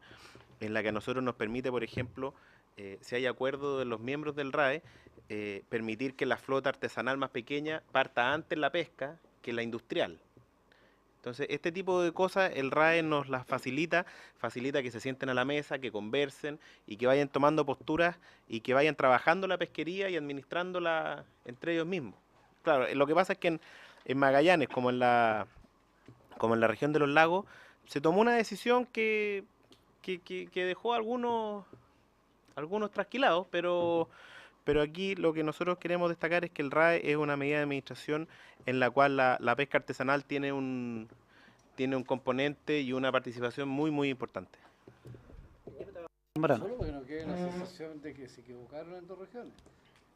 Speaker 4: en la que a nosotros nos permite, por ejemplo, si hay acuerdo de los miembros del RAE, permitir que la flota artesanal más pequeña parta antes la pesca que la industrial. Entonces, este tipo de cosas el RAE nos las facilita que se sienten a la mesa, que conversen y que vayan tomando posturas y que vayan trabajando la pesquería y administrándola entre ellos mismos. Claro, lo que pasa es que en Magallanes, como en la región de los lagos, se tomó una decisión que dejó a algunos trasquilados, pero aquí lo que nosotros queremos destacar es que el RAE es una medida de administración en la cual la pesca artesanal tiene un componente y una participación muy, muy importante.
Speaker 3: Solo porque no quede la sensación de que se equivocaron en 2 regiones.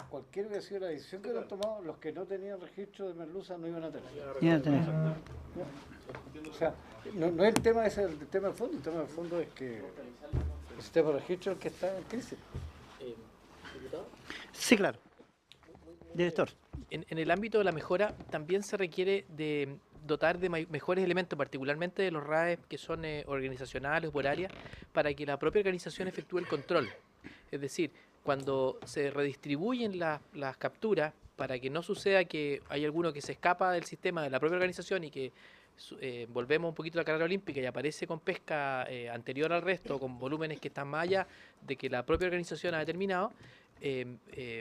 Speaker 3: Cualquier hubiera sido la decisión que hubieran tomado, los que no tenían registro de merluza no iban a tener. O sea, no es el tema ese, el tema del fondo. El tema del fondo es que el sistema de registro es el que está en crisis.
Speaker 1: Sí, claro. Director.
Speaker 7: En el ámbito de la mejora también se requiere de dotar de mejores elementos, particularmente de los RAE que son organizacionales o por área, para que la propia organización efectúe el control. Es decir, cuando se redistribuyen las capturas, para que no suceda que hay alguno que se escapa del sistema de la propia organización y que volvemos un poquito a la carrera olímpica y aparece con pesca anterior al resto, con volúmenes que están más allá de que la propia organización ha determinado.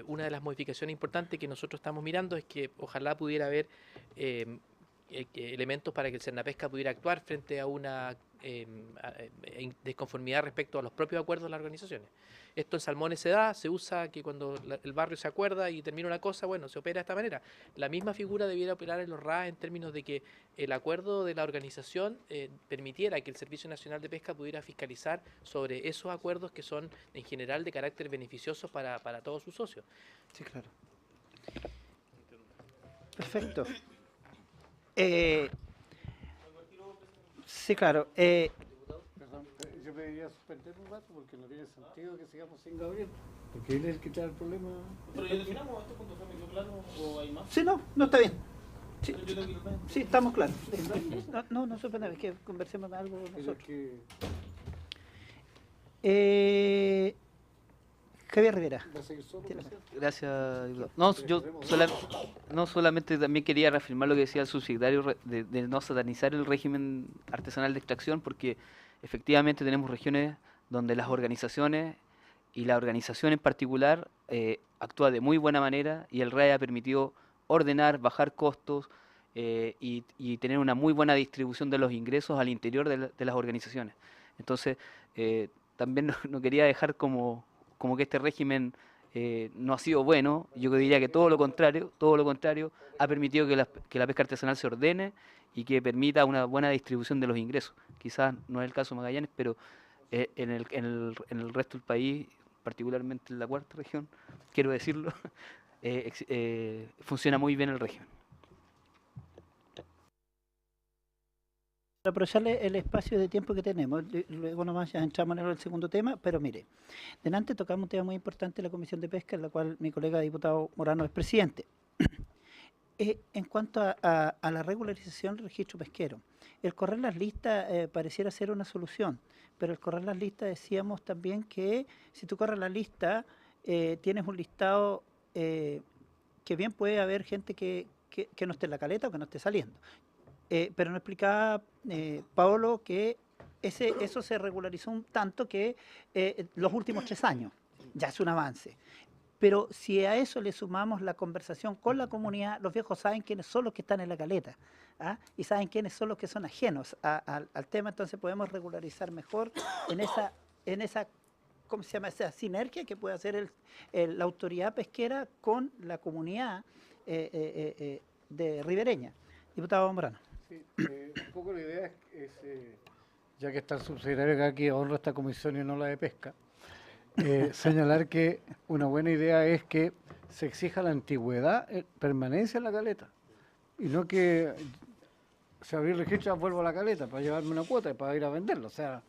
Speaker 7: Una de las modificaciones importantes que nosotros estamos mirando es que ojalá pudiera haber elementos para que el Cernapesca pudiera actuar frente a una desconformidad respecto a los propios acuerdos de las organizaciones. Esto en salmones se usa que cuando el barrio se acuerda y termina una cosa, bueno, se opera de esta manera. La misma figura debiera operar en los RAE en términos de que el acuerdo de la organización permitiera que el Servicio Nacional de Pesca pudiera fiscalizar sobre esos acuerdos que son en general de carácter beneficioso para todos sus socios.
Speaker 1: Sí, claro. Perfecto. Sí, claro.
Speaker 3: suspender un rato porque no tiene sentido que sigamos sin Gabriel, porque él es el que trae el problema.
Speaker 6: Pero ya terminamos, este punto me quedó claro, o hay más.
Speaker 1: Sí, no está bien. Sí,
Speaker 6: Pero yo tengo que ir al baño.
Speaker 1: sí, estamos claros. No suspendemos, es que conversemos de algo
Speaker 3: Pero
Speaker 1: nosotros.
Speaker 3: que
Speaker 1: Javier Rivera.
Speaker 3: va a seguir solo,
Speaker 1: Tiene-
Speaker 3: ¿no es cierto?
Speaker 5: Gracias, diputado. No, yo no solamente también quería reafirmar lo que decía el subsecretario de no satanizar el régimen artesanal de extracción, porque efectivamente tenemos regiones donde las organizaciones y la organización en particular actúa de muy buena manera y el RAE ha permitido ordenar, bajar costos y tener una muy buena distribución de los ingresos al interior de las organizaciones. Entonces, también no quería dejar como que este régimen no ha sido bueno. Yo diría que todo lo contrario, ha permitido que la pesca artesanal se ordene y que permita una buena distribución de los ingresos. Quizás no es el caso de Magallanes, pero en el resto del país, particularmente en la cuarta región, quiero decirlo, funciona muy bien el régimen.
Speaker 1: Para aprovecharle el espacio de tiempo que tenemos, luego nomás ya entramos en el segundo tema, pero mire, delante tocamos un tema muy importante en la Comisión de Pesca, en la cual mi colega diputado Morano es presidente. En cuanto a la regularización del registro pesquero, el correr las listas pareciera ser una solución, pero el correr las listas decíamos también que si tú corres la lista, tienes un listado que bien puede haber gente que no esté en la caleta o que no esté saliendo. Pero nos explicaba Paolo que eso se regularizó un tanto que los últimos 3 años, ya es un avance. Pero si a eso le sumamos la conversación con la comunidad, los viejos saben quiénes son los que están en la caleta, ¿ah? Y saben quiénes son los que son ajenos al tema, entonces podemos regularizar mejor en esa ¿cómo se llama? Esa sinergia que puede hacer la autoridad pesquera con la comunidad de ribereña. Diputado Morano.
Speaker 3: Sí, un poco la idea es ya que está el subsecretario que aquí honra esta comisión y no la de pesca, señalar que una buena idea es que se exija la antigüedad, permanencia en la caleta, y no que se abrir el registro, vuelvo a la caleta para llevarme una cuota y para ir a venderlo. O sea,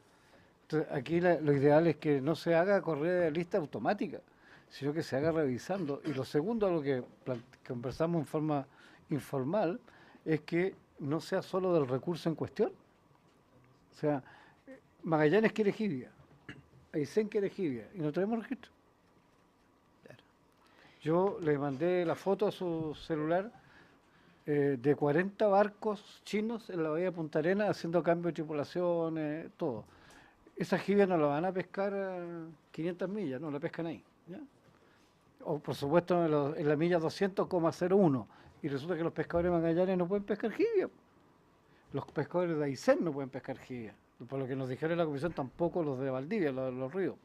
Speaker 3: entonces aquí lo ideal es que no se haga correr de lista automática, sino que se haga revisando. Y lo segundo, a lo que conversamos en forma informal, es que no sea solo del recurso en cuestión. O sea, Magallanes quiere jibia, Aysén quiere jibia, y no tenemos registro. Yo le mandé la foto a su celular de 40 barcos chinos en la bahía de Punta Arenas haciendo cambio de tripulaciones, todo. Esa jibia no la van a pescar a 500 millas, no la pescan ahí, ¿ya? O por supuesto en la milla 200,01, y resulta que los pescadores de Magallanes no pueden pescar jibia. Los pescadores de Aysén no pueden pescar jibia. Por lo que nos dijeron en la comisión, tampoco los de Valdivia, los ríos.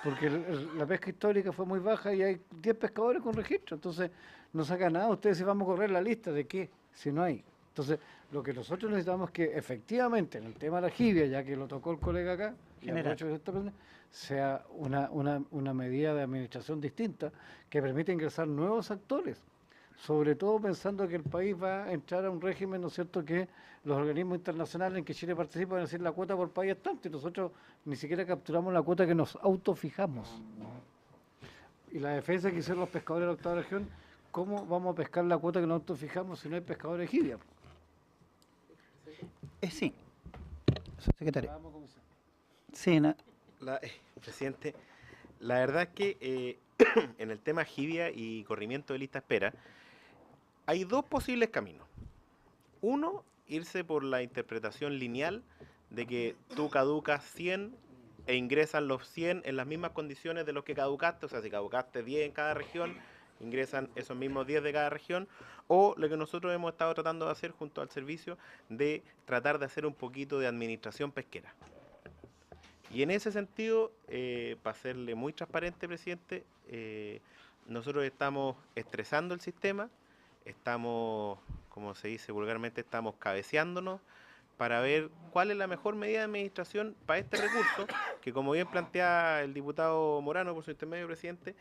Speaker 3: Porque la pesca histórica fue muy baja y hay 10 pescadores con registro. Entonces, no saca nada. Ustedes se vamos a correr la lista de qué, si no hay. Entonces, lo que nosotros necesitamos es que efectivamente, en el tema de la jibia, ya que lo tocó el colega acá, y aprovecho que está presente, sea una medida de administración distinta que permita ingresar nuevos actores. Sobre todo pensando que el país va a entrar a un régimen, ¿no es cierto?, que los organismos internacionales en que Chile participa van a decir la cuota por país es tanto, y nosotros ni siquiera capturamos la cuota que nos autofijamos. Y la defensa que hicieron los pescadores de la octava región, ¿cómo vamos a pescar la cuota que nos autofijamos si no hay pescadores de jibia?
Speaker 1: Sí, secretario. Sí,
Speaker 4: Presidente, la verdad es que en el tema jibia y corrimiento de lista espera, hay dos posibles caminos. Uno, irse por la interpretación lineal de que tú caducas 100 e ingresan los 100 en las mismas condiciones de los que caducaste. O sea, si caducaste 10 en cada región, ingresan esos mismos 10 de cada región. O lo que nosotros hemos estado tratando de hacer junto al servicio, de tratar de hacer un poquito de administración pesquera. Y en ese sentido, para serle muy transparente, presidente, nosotros estamos estresando el sistema, estamos, como se dice vulgarmente, estamos cabeceándonos para ver cuál es la mejor medida de administración para este recurso, que como bien plantea el diputado Morano por su intermedio, presidente,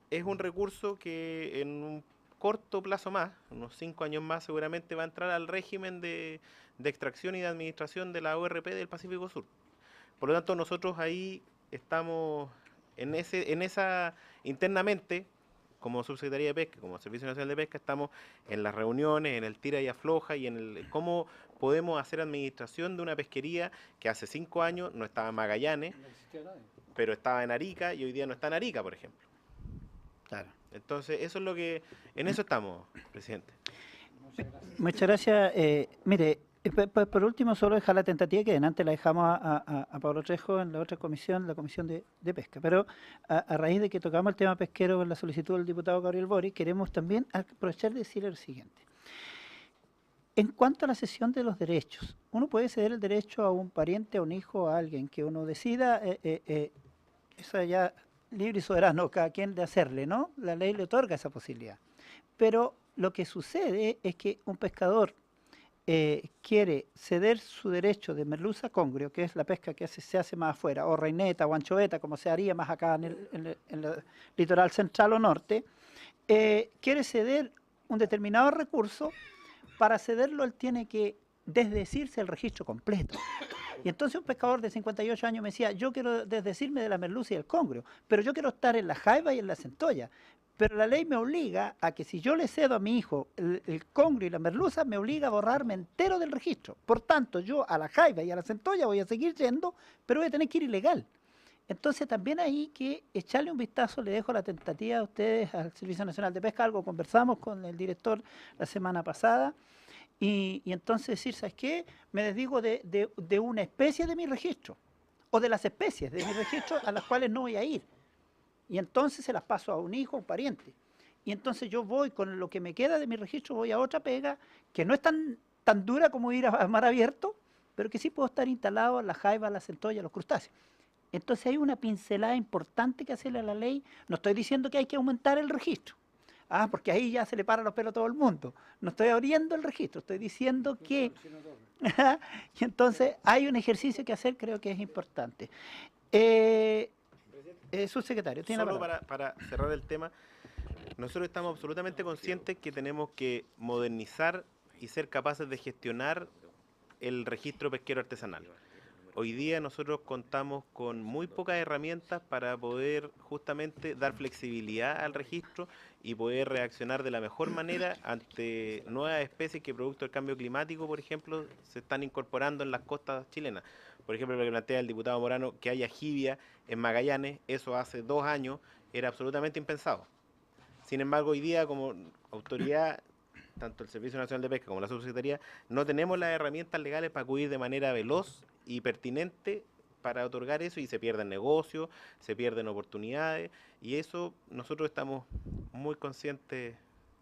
Speaker 4: es un recurso que en un corto plazo más, unos 5 años más, seguramente va a entrar al régimen de extracción y de administración de la ORP del Pacífico Sur. Por lo tanto, nosotros ahí estamos internamente, como Subsecretaría de Pesca, como Servicio Nacional de Pesca, estamos en las reuniones, en el tira y afloja y en el cómo podemos hacer administración de una pesquería que hace 5 años no estaba en Magallanes,
Speaker 3: No existía nadie.
Speaker 4: pero estaba en Arica y hoy día no está en Arica, por ejemplo.
Speaker 1: Claro.
Speaker 4: Entonces, eso es lo que, en eso estamos, presidente.
Speaker 1: Muchas gracias. Mire, por último, solo dejar la tentativa que antes la dejamos a Pablo Trejo en la otra comisión, la comisión de pesca. Pero a raíz de que tocamos el tema pesquero en la solicitud del diputado Gabriel Boric, queremos también aprovechar de decirle lo siguiente. En cuanto a la cesión de los derechos, uno puede ceder el derecho a un pariente, a un hijo, a alguien que uno decida, eso ya libre y soberano cada quien de hacerle, ¿no? La ley le otorga esa posibilidad. Pero lo que sucede es que un pescador quiere ceder su derecho de merluza congrio, que es la pesca que se hace más afuera, o reineta o anchoveta, como se haría más acá en el litoral central o norte, quiere ceder un determinado recurso. Para cederlo él tiene que desdecirse el registro completo. Y entonces un pescador de 58 años me decía, yo quiero desdecirme de la merluza y el congrio, pero yo quiero estar en la jaiba y en la centolla. Pero la ley me obliga a que si yo le cedo a mi hijo el congrio y la merluza, me obliga a borrarme entero del registro. Por tanto, yo a la jaiba y a la centolla voy a seguir yendo, pero voy a tener que ir ilegal. Entonces también hay que echarle un vistazo, le dejo la tentativa a ustedes al Servicio Nacional de Pesca, algo conversamos con el director la semana pasada, y entonces decir, ¿sabes qué? Me desdigo de una especie de mi registro, o de las especies de mi registro a las cuales no voy a ir. Y entonces se las paso a un hijo, a un pariente. Y entonces yo voy con lo que me queda de mi registro, voy a otra pega, que no es tan dura como ir a mar abierto, pero que sí puedo estar instalado en la jaiba, la centolla, los crustáceos. Entonces hay una pincelada importante que hacerle a la ley. No estoy diciendo que hay que aumentar el registro, porque ahí ya se le paran los pelos a todo el mundo. No estoy abriendo el registro, estoy diciendo que... Y entonces hay un ejercicio que hacer, creo que es importante. Subsecretario, tiene la
Speaker 4: Solo
Speaker 1: palabra.
Speaker 4: para cerrar el tema, nosotros estamos absolutamente conscientes que tenemos que modernizar y ser capaces de gestionar el registro pesquero artesanal. Hoy día nosotros contamos con muy pocas herramientas para poder justamente dar flexibilidad al registro y poder reaccionar de la mejor manera ante nuevas especies que producto del cambio climático, por ejemplo, se están incorporando en las costas chilenas. Por ejemplo, lo que plantea el diputado Morano, que haya jibia en Magallanes, eso hace 2 años era absolutamente impensado. Sin embargo, hoy día como autoridad, tanto el Servicio Nacional de Pesca como la Subsecretaría, no tenemos las herramientas legales para acudir de manera veloz y pertinente para otorgar eso, y se pierden negocios, se pierden oportunidades, y eso nosotros estamos muy conscientes,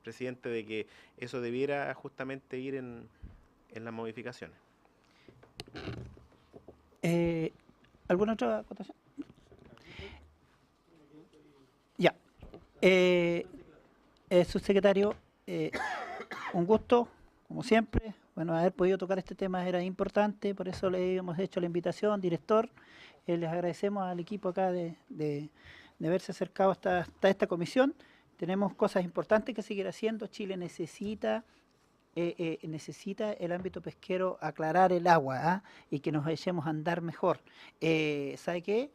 Speaker 4: presidente, de que eso debiera justamente ir en las modificaciones.
Speaker 1: ¿Alguna otra acotación? Ya. Subsecretario, un gusto, como siempre. Bueno, haber podido tocar este tema era importante, por eso le hemos hecho la invitación, director. Les agradecemos al equipo acá de haberse acercado hasta esta comisión. Tenemos cosas importantes que seguir haciendo. Chile necesita el ámbito pesquero aclarar el agua, y que nos echemos a andar mejor. ¿Sabe qué?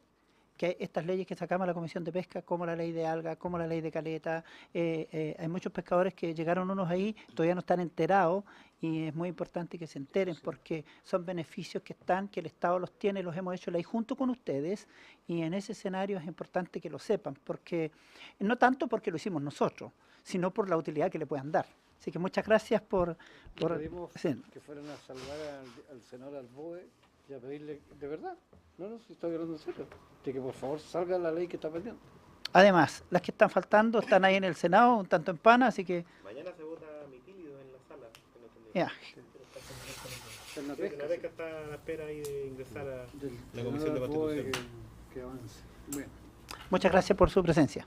Speaker 1: Que estas leyes que sacamos a la Comisión de Pesca, como la ley de alga, como la ley de caleta, hay muchos pescadores que llegaron unos ahí, todavía no están enterados, y es muy importante que se enteren porque son beneficios que el Estado los tiene, los hemos hecho la ley junto con ustedes, y en ese escenario es importante que lo sepan, porque no tanto porque lo hicimos nosotros, sino por la utilidad que le puedan dar. Así que muchas gracias por
Speaker 3: Pedimos
Speaker 1: sí.
Speaker 3: que fueran a salvar al senador Alboe y a pedirle, de verdad, no, si estoy hablando en serio, de que por favor salga la ley que está pendiente.
Speaker 1: Además, las que están faltando están ahí en el Senado, un tanto en pana, así que
Speaker 4: Mañana se vota mitílido en la sala.
Speaker 1: ya.
Speaker 3: En la
Speaker 4: La
Speaker 3: pesca,
Speaker 4: pesca está a la espera ahí de ingresar a
Speaker 3: del
Speaker 4: la Comisión de
Speaker 3: senador Alboe
Speaker 4: Constitución.
Speaker 3: que avance. Bien.
Speaker 1: Muchas gracias por su presencia.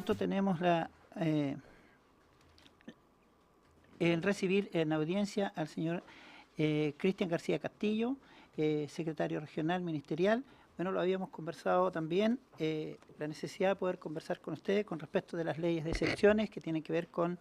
Speaker 1: punto tenemos el recibir en audiencia al señor Cristian García Castillo, secretario regional ministerial. Bueno, lo habíamos conversado también, la necesidad de poder conversar con ustedes con respecto de las leyes de excepciones que tienen que ver con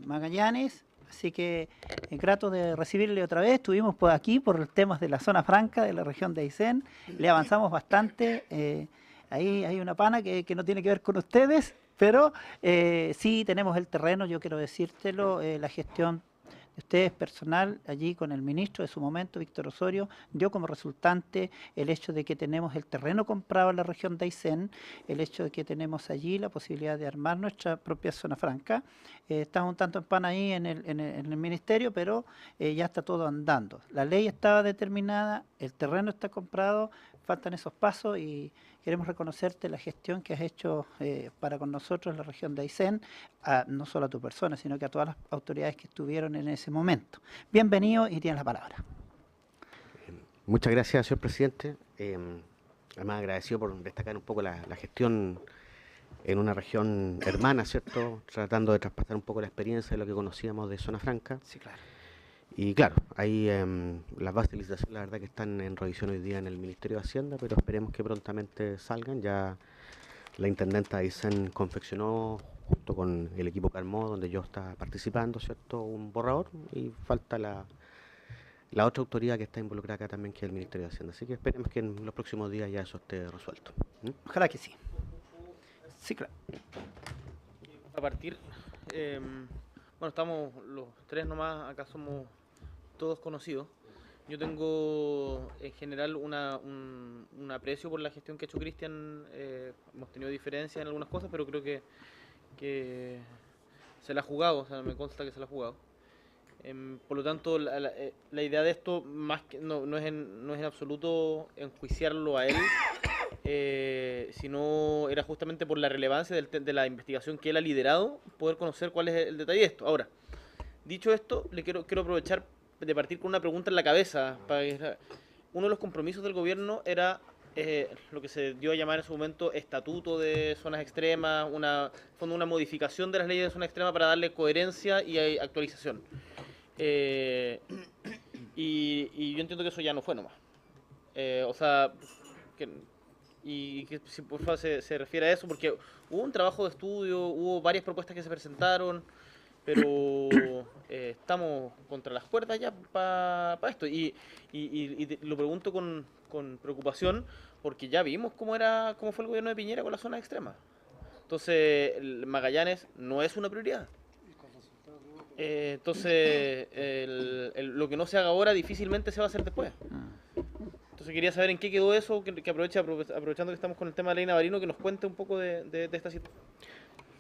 Speaker 1: Magallanes. Así que grato de recibirle otra vez. Estuvimos por aquí por los temas de la zona franca de la región de Aysén. Le avanzamos bastante. Ahí hay una pana que no tiene que ver con ustedes, pero sí tenemos el terreno, yo quiero decírtelo, la gestión de ustedes personal allí con el ministro de su momento, Víctor Osorio, dio como resultante el hecho de que tenemos el terreno comprado en la región de Aysén, el hecho de que tenemos allí la posibilidad de armar nuestra propia zona franca. Estamos un tanto en pan ahí en el ministerio, pero ya está todo andando. La ley estaba determinada, el terreno está comprado, faltan esos pasos y queremos reconocerte la gestión que has hecho para con nosotros en la región de Aysén, no solo a tu persona, sino que a todas las autoridades que estuvieron en ese momento. Bienvenido y tienes la palabra.
Speaker 8: Muchas gracias, señor presidente. Además, agradecido por destacar un poco la gestión en una región hermana, ¿cierto? Tratando de traspasar un poco la experiencia de lo que conocíamos de Zona Franca.
Speaker 1: Sí, claro.
Speaker 8: Y claro, ahí las bases de licitación, la verdad que están en revisión hoy día en el Ministerio de Hacienda, pero esperemos que prontamente salgan. Ya la intendenta Aysén confeccionó, junto con el equipo Carmó, donde yo estaba participando, ¿cierto?, un borrador, y falta la otra autoridad que está involucrada acá también, que es el Ministerio de Hacienda. Así que esperemos que en los próximos días ya eso esté resuelto.
Speaker 1: Ojalá que sí. Sí, claro.
Speaker 6: A partir, bueno, estamos los tres nomás, acá somos todos conocidos. Yo tengo en general un aprecio por la gestión que ha hecho Cristian. Hemos tenido diferencias en algunas cosas, pero creo que se la ha jugado, o sea, me consta que se la ha jugado. Por lo tanto, la idea de esto más que, no es en absoluto enjuiciarlo a él, sino era justamente por la relevancia de la investigación que él ha liderado, poder conocer cuál es el detalle de esto. Ahora, dicho esto, quiero aprovechar de partir con una pregunta en la cabeza. Uno de los compromisos del gobierno era lo que se dio a llamar en su momento estatuto de zonas extremas, una modificación de las leyes de zona extrema para darle coherencia y actualización. Y yo entiendo que eso ya no fue nomás. O sea, que si por favor se refiere a eso, porque hubo un trabajo de estudio, hubo varias propuestas que se presentaron, pero estamos contra las cuerdas ya para esto. Y lo pregunto con preocupación, porque ya vimos cómo fue el gobierno de Piñera con las zonas extremas. Entonces, Magallanes no es una prioridad. Entonces, lo que no se haga ahora difícilmente se va a hacer después. Entonces quería saber en qué quedó eso, que aprovechando que estamos con el tema de Ley Navarino, que nos cuente un poco de esta situación.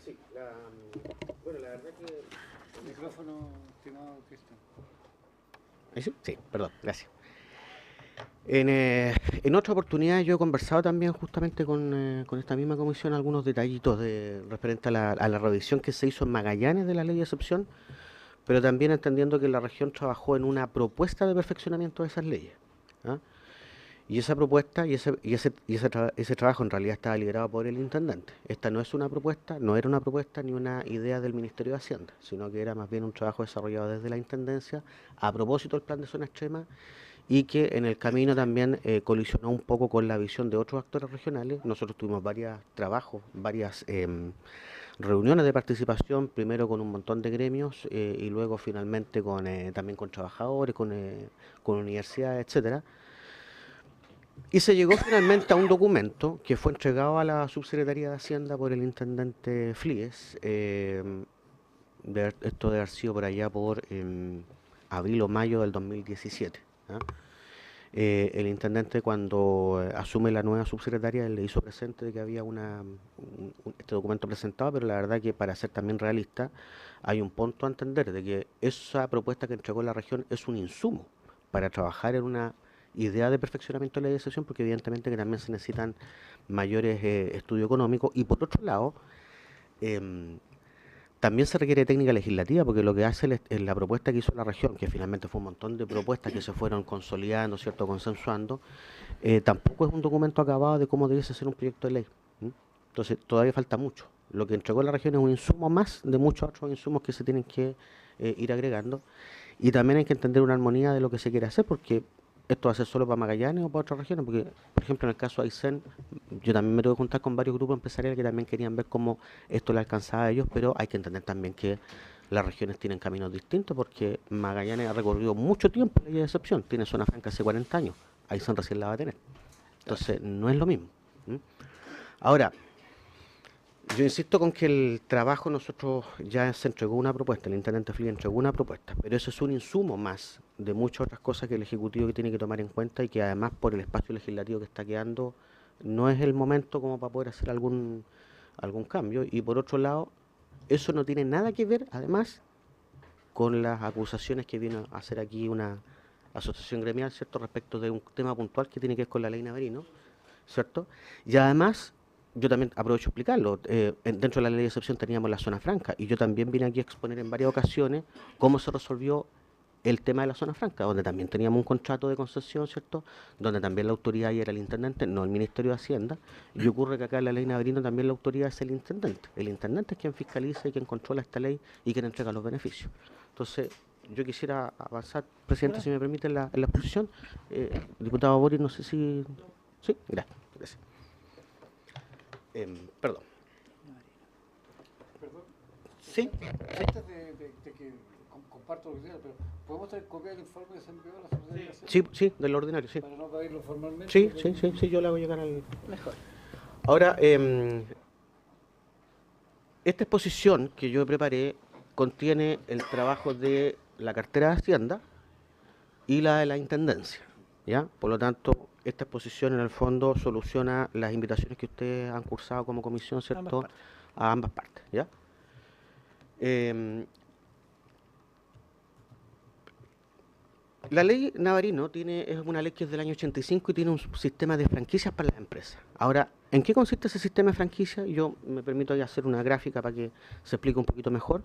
Speaker 8: Sí, bueno, la verdad que...
Speaker 3: El micrófono, estimado Cristian.
Speaker 8: ¿Ahí sí? Sí, perdón, gracias. En otra oportunidad yo he conversado también justamente con esta misma comisión algunos detallitos referente a la revisión que se hizo en Magallanes de la ley de excepción, pero también entendiendo que la región trabajó en una propuesta de perfeccionamiento de esas leyes, ¿ah? Y esa propuesta y ese trabajo en realidad estaba liderado por el intendente. Esta no era una propuesta ni una idea del Ministerio de Hacienda, sino que era más bien un trabajo desarrollado desde la intendencia a propósito del plan de zona extrema, y que en el camino también colisionó un poco con la visión de otros actores regionales. Nosotros tuvimos varias reuniones de participación, primero con un montón de gremios y luego finalmente también con trabajadores, con universidades, etcétera. Y se llegó finalmente a un documento que fue entregado a la Subsecretaría de Hacienda por el intendente Flies. Esto debe haber sido por allá por abril o mayo del 2017. ¿Ah? El intendente, cuando asume la nueva subsecretaria, le hizo presente de que había este documento presentado, pero la verdad que, para ser también realista, hay un punto a entender de que esa propuesta que entregó la región es un insumo para trabajar en una idea de perfeccionamiento de la ley de excepción, porque evidentemente que también se necesitan mayores estudios económicos, y por otro lado también se requiere técnica legislativa, porque lo que hace la propuesta que hizo la región, que finalmente fue un montón de propuestas que se fueron consolidando, ¿cierto?, consensuando, tampoco es un documento acabado de cómo debiese ser un proyecto de ley. Entonces todavía falta mucho. Lo que entregó la región es un insumo más de muchos otros insumos que se tienen que ir agregando. Y también hay que entender una armonía de lo que se quiere hacer, porque esto va a ser solo para Magallanes o para otras regiones, porque, por ejemplo, en el caso de Aysén, yo también me tuve que juntar con varios grupos empresariales que también querían ver cómo esto le alcanzaba a ellos, pero hay que entender también que las regiones tienen caminos distintos, porque Magallanes ha recorrido mucho tiempo la ley de excepción, tiene zona franca hace 40 años, Aysén recién la va a tener. Entonces, no es lo mismo. Ahora, yo insisto con que el trabajo nosotros ya se entregó una propuesta, el intendente Fli entregó una propuesta, pero eso es un insumo más de muchas otras cosas que el Ejecutivo tiene que tomar en cuenta y que además por el espacio legislativo que está quedando no es el momento como para poder hacer algún cambio. Y por otro lado, eso no tiene nada que ver además con las acusaciones que vino a hacer aquí una asociación gremial, ¿cierto?, respecto de un tema puntual que tiene que ver con la ley Navarino, ¿cierto? Y además, yo también aprovecho a explicarlo, dentro de la ley de excepción teníamos la zona franca y yo también vine aquí a exponer en varias ocasiones cómo se resolvió el tema de la zona franca, donde también teníamos un contrato de concesión, ¿cierto?, donde también la autoridad ahí era el intendente, no el Ministerio de Hacienda, y ocurre que acá en la ley Navarino también la autoridad es el intendente es quien fiscaliza y quien controla esta ley y quien entrega los beneficios. Entonces, yo quisiera avanzar, presidente, si me permite, en la exposición. Diputado Boris, no sé si... Sí, gracias. Perdón.
Speaker 1: Sí.
Speaker 3: Antes de que comparto lo que sea, pero ¿podemos tener copia del informe que se envió a la Secretaría de Hacienda?
Speaker 8: Sí, del ordinario, sí.
Speaker 3: Para no pedirlo formalmente.
Speaker 8: Sí, yo le hago llegar al...
Speaker 1: Mejor.
Speaker 8: Ahora, esta exposición que yo preparé contiene el trabajo de la cartera de Hacienda y la de la Intendencia, ¿ya? Por lo tanto, esta exposición en el fondo soluciona las invitaciones que ustedes han cursado como comisión, ¿cierto?, a ambas partes, ¿ya? La ley Navarino es una ley que es del año 85 y tiene un sistema de franquicias para las empresas. Ahora, ¿en qué consiste ese sistema de franquicia? Yo me permito ahí hacer una gráfica para que se explique un poquito mejor.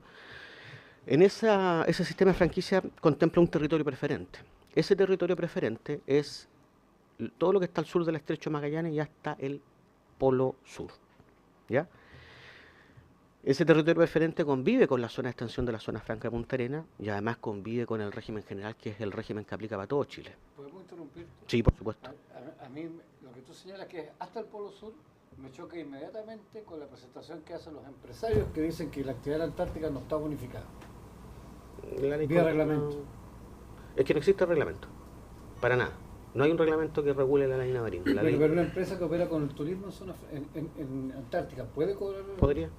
Speaker 8: En ese sistema de franquicia contempla un territorio preferente. Ese territorio preferente es todo lo que está al sur del Estrecho de Magallanes y hasta el Polo Sur, ¿ya? Ese territorio preferente convive con la zona de extensión de la zona franca de Punta Arenas y además convive con el régimen general, que es el régimen que aplica para todo Chile.
Speaker 3: ¿Podemos interrumpir?
Speaker 8: Sí, por supuesto.
Speaker 3: A mí, lo que tú señalas que es hasta el Polo Sur, me choca inmediatamente con la presentación que hacen los empresarios que dicen que la actividad de la Antártica no está bonificada. Vía reglamento.
Speaker 8: Es que no existe reglamento, para nada. No hay un reglamento que regule la ley Navarino.
Speaker 3: Pero una empresa que opera con el turismo en Antártica, ¿puede cobrar?
Speaker 8: Podría.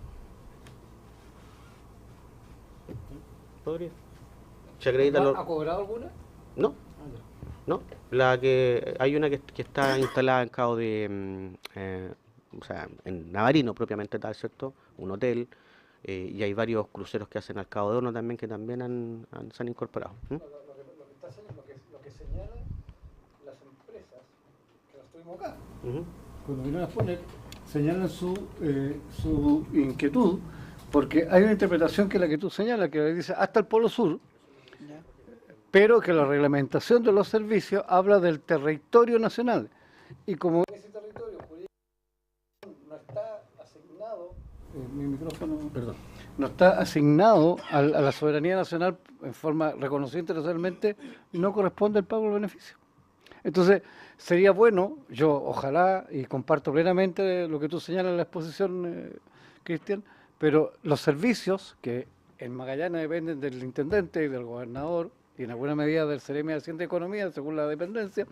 Speaker 8: ¿Se acredita
Speaker 3: ¿Ha cobrado alguna?
Speaker 8: No. No. Hay una que está instalada en Cabo de... o sea, en Navarino propiamente tal, ¿cierto? Un hotel. Y hay varios cruceros que hacen al Cabo de Horno también, que también se han incorporado.
Speaker 3: Lo que señalan las empresas, que las tuvimos acá, cuando vinieron a exponer, señalan su inquietud, porque hay una interpretación que es la que tú señalas, que dice hasta el Polo Sur, pero que la reglamentación de los servicios habla del territorio nacional. Y como ese territorio no está asignado, mi micrófono, perdón, no está asignado a la soberanía nacional en forma reconocida internacionalmente, no corresponde el pago del beneficio. Entonces, sería bueno, yo ojalá, y comparto plenamente lo que tú señalas en la exposición, Cristian, pero los servicios que en Magallanes dependen del intendente y del gobernador, y en alguna medida del Seremi de Hacienda y Economía, según la dependencia,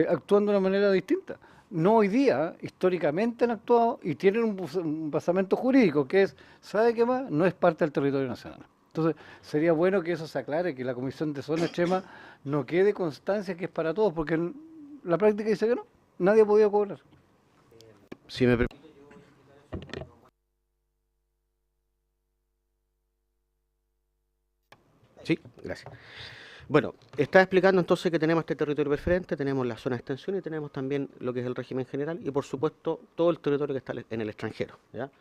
Speaker 3: actúan de una manera distinta. No hoy día, históricamente han actuado y tienen un basamento jurídico que es, ¿sabe qué más? No es parte del territorio nacional. Entonces, sería bueno que eso se aclare, que la Comisión de Zona Extrema no quede constancia que es para todos, porque en la práctica dice que no, nadie ha podido cobrar.
Speaker 8: Si me permite, sí, gracias. Bueno, está explicando entonces que tenemos este territorio preferente, tenemos la zona de extensión y tenemos también lo que es el régimen general y por supuesto todo el territorio que está en el extranjero, ¿ya?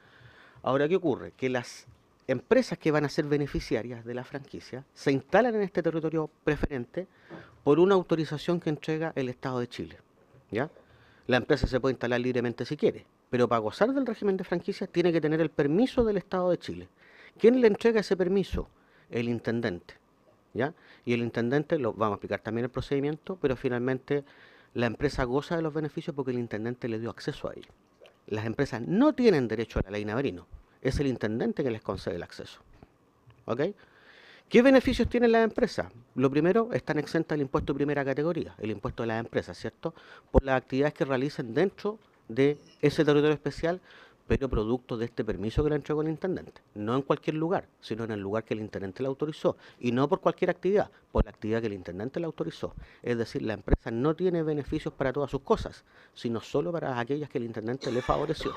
Speaker 8: Ahora, ¿qué ocurre? Que las empresas que van a ser beneficiarias de la franquicia se instalan en este territorio preferente por una autorización que entrega el Estado de Chile, ¿ya? La empresa se puede instalar libremente si quiere, pero para gozar del régimen de franquicia tiene que tener el permiso del Estado de Chile. ¿Quién le entrega ese permiso? El intendente, ¿ya? Y el intendente, lo vamos a explicar también el procedimiento, pero finalmente la empresa goza de los beneficios porque el intendente le dio acceso a ellos. Las empresas no tienen derecho a la ley Navarino, es el intendente que les concede el acceso. ¿Ok? ¿Qué beneficios tienen las empresas? Lo primero, están exentas del impuesto de primera categoría, el impuesto de las empresas, ¿cierto? Por las actividades que realicen dentro de ese territorio especial, pero producto de este permiso que le entregó el intendente. No en cualquier lugar, sino en el lugar que el intendente le autorizó. Y no por cualquier actividad, por la actividad que el intendente le autorizó. Es decir, la empresa no tiene beneficios para todas sus cosas, sino solo para aquellas que el intendente le favoreció.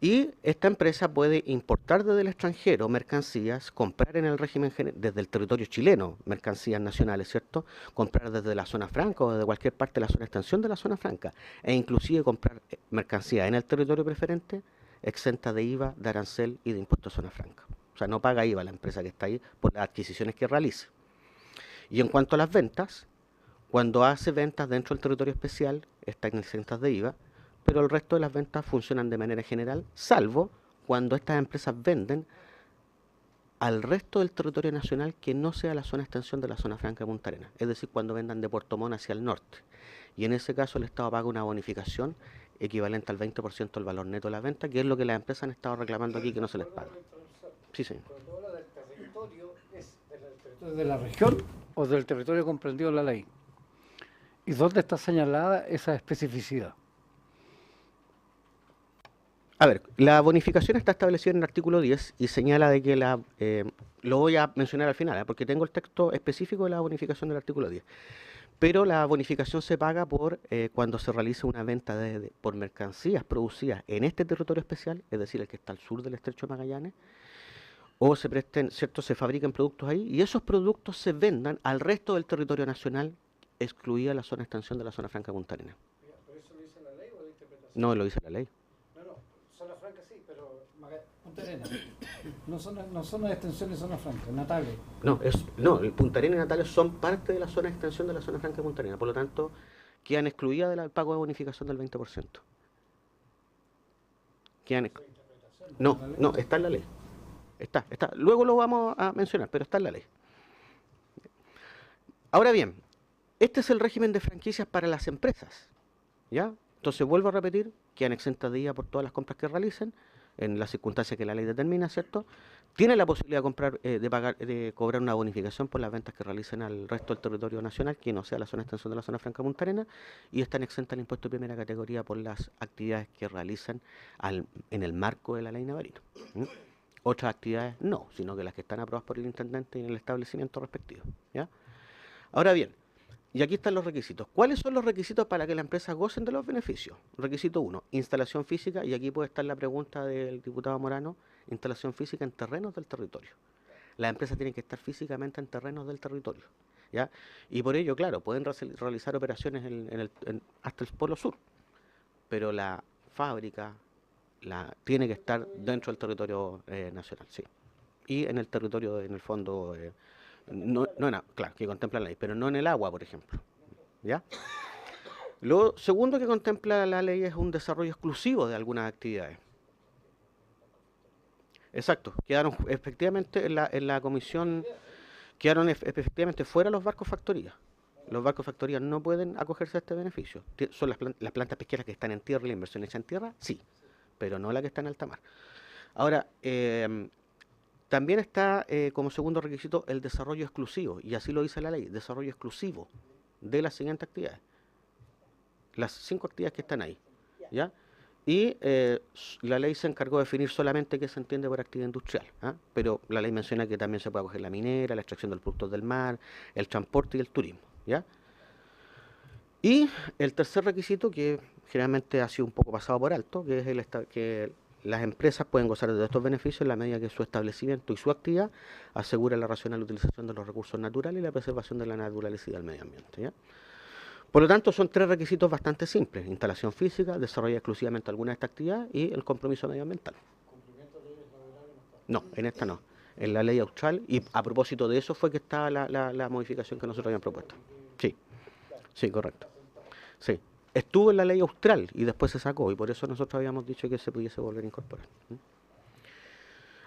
Speaker 8: Y esta empresa puede importar desde el extranjero mercancías, comprar en el régimen desde el territorio chileno mercancías nacionales, ¿cierto? Comprar desde la zona franca o desde cualquier parte de la zona de extensión de la zona franca, e inclusive comprar mercancías en el territorio preferente exenta de IVA, de arancel y de impuesto a zona franca. O sea, no paga IVA la empresa que está ahí por las adquisiciones que realice. Y en cuanto a las ventas, cuando hace ventas dentro del territorio especial, están exentas de IVA, pero el resto de las ventas funcionan de manera general, salvo cuando estas empresas venden al resto del territorio nacional que no sea la zona de extensión de la zona franca de Punta Arenas, es decir, cuando vendan de Puerto Montt hacia el norte. Y en ese caso el Estado paga una bonificación equivalente al 20% del valor neto de la venta, que es lo que las empresas han estado reclamando aquí que no se les paga. Sí, señor.
Speaker 3: Cuando habla del territorio, ¿es del territorio de la región o del territorio comprendido en la ley? ¿Y dónde está señalada esa especificidad?
Speaker 8: A ver, la bonificación está establecida en el artículo 10 y señala de que lo voy a mencionar al final, porque tengo el texto específico de la bonificación del artículo 10. Pero la bonificación se paga por cuando se realiza una venta por mercancías producidas en este territorio especial, es decir, el que está al sur del Estrecho de Magallanes, o se presten, ¿cierto? Se fabrican productos ahí y esos productos se vendan al resto del territorio nacional, excluida la zona de extensión de la zona franca Punta Arenas.
Speaker 3: ¿Pero eso lo dice la ley o la interpretación?
Speaker 8: No, lo dice la ley.
Speaker 3: Zona franca sí, pero Punta Arenas. No zona de extensión de zona franca, Natales.
Speaker 8: No, el Punta Arenas y Natales son parte de la zona de extensión de la zona franca de Punta Arenas, por lo tanto, quedan excluidas del pago de bonificación del 20%. No, está en la ley. Está. Luego lo vamos a mencionar, pero está en la ley. Ahora bien, este es el régimen de franquicias para las empresas, ¿ya? Entonces, vuelvo a repetir, quedan exentas de IVA por todas las compras que realicen, en las circunstancias que la ley determina, ¿cierto? Tienen la posibilidad de comprar, de cobrar una bonificación por las ventas que realicen al resto del territorio nacional, que no sea la zona de extensión de la zona franca Punta Arenas, y están exentas del impuesto de primera categoría por las actividades que realizan en el marco de la ley Navarino. Otras actividades no, sino que las que están aprobadas por el intendente y en el establecimiento respectivo, ¿ya? Ahora bien, y aquí están los requisitos. ¿Cuáles son los requisitos para que las empresas gocen de los beneficios? Requisito 1, instalación física, y aquí puede estar la pregunta del diputado Morano, instalación física en terrenos del territorio. Las empresas tienen que estar físicamente en terrenos del territorio, ¿ya? Y por ello, claro, pueden realizar operaciones hasta el Polo Sur, pero la fábrica tiene que estar dentro del territorio nacional, sí. Y en el territorio, en el fondo... claro, que contempla la ley, pero no en el agua, por ejemplo, ¿ya? Lo segundo que contempla la ley es un desarrollo exclusivo de algunas actividades. Exacto, quedaron efectivamente en la comisión, quedaron efectivamente fuera los barcos factorías. Los barcos factorías no pueden acogerse a este beneficio. Son las plantas pesqueras que están en tierra y la inversión hecha en tierra, sí, pero no la que está en alta mar. Ahora, también está como segundo requisito el desarrollo exclusivo, y así lo dice la ley, desarrollo exclusivo de las siguientes actividades. Las 5 actividades que están ahí, ¿ya? Y la ley se encargó de definir solamente qué se entiende por actividad industrial, ¿ah? Pero la ley menciona que también se puede acoger la minera, la extracción de los productos del mar, el transporte y el turismo, ¿ya? Y el tercer requisito, que generalmente ha sido un poco pasado por alto, que es que las empresas pueden gozar de estos beneficios en la medida que su establecimiento y su actividad asegura la racional utilización de los recursos naturales y la preservación de la naturaleza y del medio ambiente, ¿ya? Por lo tanto, son 3 requisitos bastante simples: instalación física, desarrollar exclusivamente alguna de estas actividades y el compromiso medioambiental. No, en esta no. En la ley austral, y a propósito de eso fue que estaba la modificación que nosotros habíamos propuesto. Sí, correcto. Sí. estuvo en la ley austral y después se sacó, y por eso nosotros habíamos dicho que se pudiese volver a incorporar.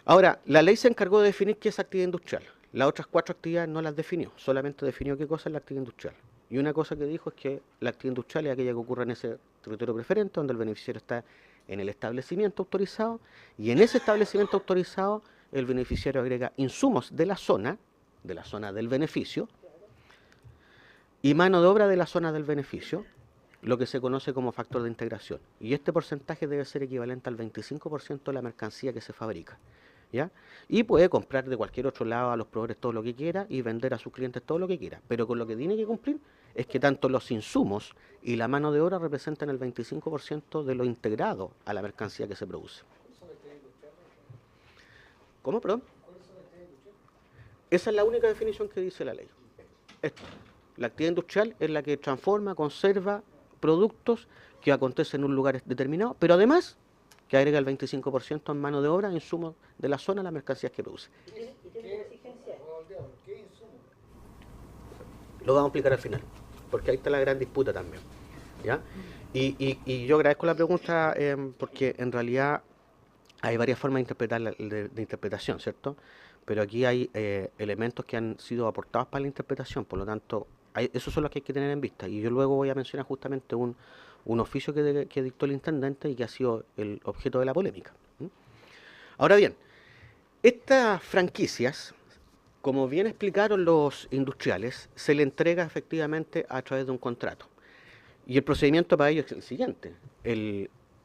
Speaker 8: Ahora, la ley se encargó de definir qué es actividad industrial. Las otras 4 actividades no las definió, solamente definió qué cosa es la actividad industrial. Y una cosa que dijo es que la actividad industrial es aquella que ocurre en ese territorio preferente, donde el beneficiario está en el establecimiento autorizado, y en ese establecimiento autorizado el beneficiario agrega insumos de la zona del beneficio, y mano de obra de la zona del beneficio, lo que se conoce como factor de integración. Y este porcentaje debe ser equivalente al 25% de la mercancía que se fabrica, ¿ya? Y puede comprar de cualquier otro lado a los proveedores todo lo que quiera y vender a sus clientes todo lo que quiera. Pero con lo que tiene que cumplir es que tanto los insumos y la mano de obra representan el 25% de lo integrado a la mercancía que se produce. ¿Cómo, perdón? Esa es la única definición que dice la ley. Esto. La actividad industrial es la que transforma, conserva productos que acontecen en un lugar determinado, pero además que agrega el 25% en mano de obra, insumos de la zona, las mercancías que produce. Lo vamos a explicar al final, porque ahí está la gran disputa también, ¿ya? Y yo agradezco la pregunta porque en realidad hay varias formas de interpretar de interpretación, ¿cierto? Pero aquí hay elementos que han sido aportados para la interpretación, por lo tanto, esos son los que hay que tener en vista. Y yo luego voy a mencionar justamente un oficio que dictó el intendente y que ha sido el objeto de la polémica. Ahora bien, estas franquicias, como bien explicaron los industriales, se le entrega efectivamente a través de un contrato. Y el procedimiento para ello es el siguiente.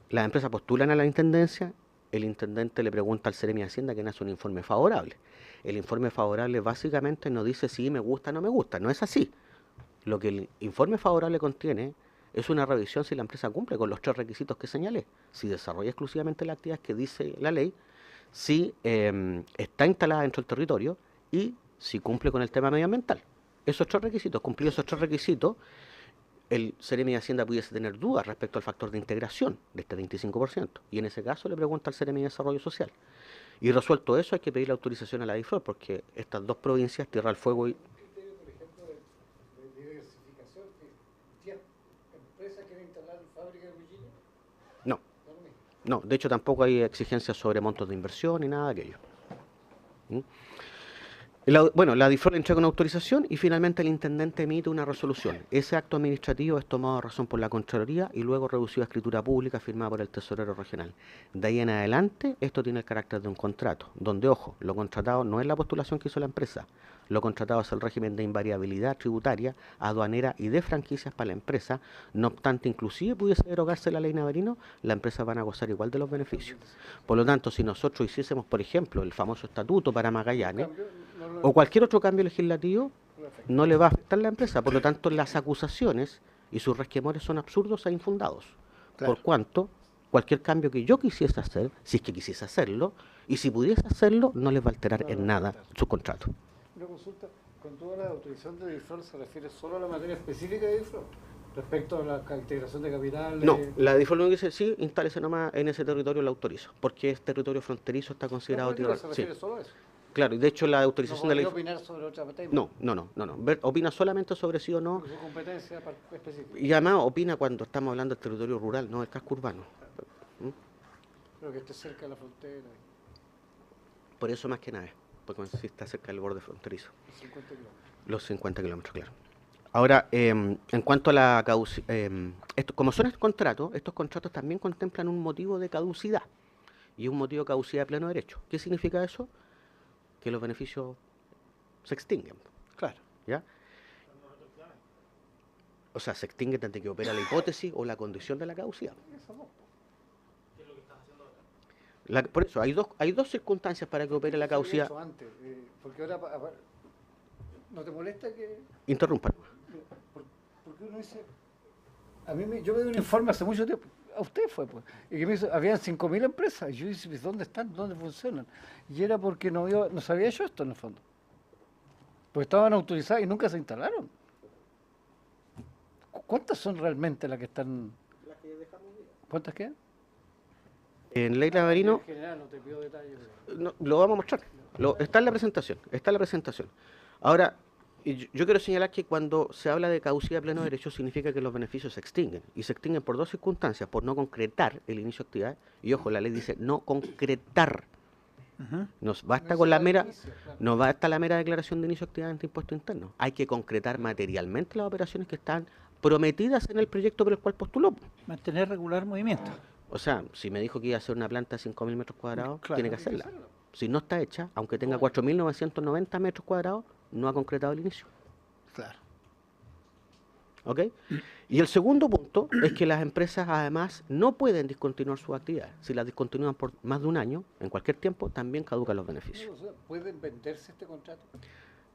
Speaker 8: Las empresas postulan a la intendencia, el intendente le pregunta al Seremi de Hacienda que hace un informe favorable. El informe favorable básicamente no dice si me gusta o no me gusta, no es así. Lo que el informe favorable contiene es una revisión si la empresa cumple con los 3 requisitos que señalé, si desarrolla exclusivamente las actividades que dice la ley, si está instalada dentro del territorio y si cumple con el tema medioambiental. Esos 3 requisitos, cumplidos esos 3 requisitos, el Seremi de Hacienda pudiese tener dudas respecto al factor de integración de este 25%, y en ese caso le pregunta al Seremi de Desarrollo Social. Y resuelto eso, hay que pedir la autorización a la DIFROR, porque estas 2 provincias, Tierra del Fuego y... No, no, de hecho tampoco hay exigencias sobre montos de inversión ni nada de aquello. Bueno, la DIFROR entrega una autorización y finalmente el intendente emite una resolución. Ese acto administrativo es tomado a razón por la Contraloría y luego reducido a escritura pública firmada por el tesorero regional. De ahí en adelante, esto tiene el carácter de un contrato, donde, ojo, lo contratado no es la postulación que hizo la empresa, lo contratado es el régimen de invariabilidad tributaria, aduanera y de franquicias para la empresa. No obstante, inclusive pudiese derogarse la ley Navarino, las empresas van a gozar igual de los beneficios. Por lo tanto, si nosotros hiciésemos, por ejemplo, el famoso estatuto para Magallanes, o cualquier otro cambio legislativo, no le va a afectar a la empresa. Por lo tanto, las acusaciones y sus resquemores son absurdos e infundados. Claro. Por cuanto, cualquier cambio que yo quisiese hacer, si es que quisiese hacerlo, y si pudiese hacerlo, no les va a alterar en nada su contrato.
Speaker 3: Una consulta, con toda la autorización de DIFROR, ¿se refiere solo a la materia específica de DIFROR? Respecto a la integración de capital.
Speaker 8: No, la DIFROR no dice sí, instálese nomás en ese territorio, la autorizo, porque es territorio fronterizo, está considerado tierra.
Speaker 3: ¿Se refiere solo a eso?
Speaker 8: Claro, y de hecho la autorización de la DIFROR...
Speaker 3: opinar sobre otra materia?
Speaker 8: No. Opina solamente sobre sí o no.
Speaker 3: Su competencia específica.
Speaker 8: Y además opina cuando estamos hablando del territorio rural, no del casco urbano.
Speaker 3: Pero que esté cerca de la frontera.
Speaker 8: Por eso más que nada, porque sí está cerca del borde fronterizo.
Speaker 3: Los 50 kilómetros.
Speaker 8: Los 50 kilómetros, claro. Ahora, en cuanto a la caducidad, como son estos contratos también contemplan un motivo de caducidad. Y un motivo de caducidad de pleno derecho. ¿Qué significa eso? Que los beneficios se extinguen. Claro. ¿Ya? O sea, se extinguen desde que opera la hipótesis o la condición de la caducidad. Por eso, hay dos circunstancias para que opere la caducidad.
Speaker 3: Antes, porque ahora, ¿no te molesta que...?
Speaker 8: Interrumpan.
Speaker 3: Porque uno dice... yo me di un informe hace mucho tiempo, a usted fue, pues, y que me dice, habían 5.000 empresas, y yo dije, ¿dónde están? ¿Dónde funcionan? Y era porque no sabía yo esto en el fondo. Pues estaban autorizadas y nunca se instalaron. ¿Cuántas son realmente las que están...? Las que dejamos bien. ¿Cuántas quedan?
Speaker 8: En ley Navarino,
Speaker 3: en general, no te pido detalles.
Speaker 8: lo vamos a mostrar. Está en la presentación. Ahora, Y yo quiero señalar que cuando se habla de caducidad de pleno derecho significa que los beneficios se extinguen. Y se extinguen por dos circunstancias, por no concretar el inicio de actividad. Y ojo, la ley dice no concretar. Nos basta con la mera, no basta la mera declaración de inicio de actividad ante impuesto interno. Hay que concretar materialmente las operaciones que están prometidas en el proyecto por el cual postuló.
Speaker 1: Mantener regular movimiento.
Speaker 8: O sea, si me dijo que iba a hacer una planta de 5.000 metros cuadrados,
Speaker 1: Claro.
Speaker 8: tiene que hacerla. Si no está hecha, aunque tenga 4.990 metros cuadrados, no ha concretado el inicio.
Speaker 1: Claro.
Speaker 8: ¿Ok? Y el segundo punto es que las empresas además no pueden discontinuar sus actividades. Si las discontinúan por más de un año, en cualquier tiempo, también caducan los beneficios.
Speaker 3: O sea, ¿pueden venderse este contrato?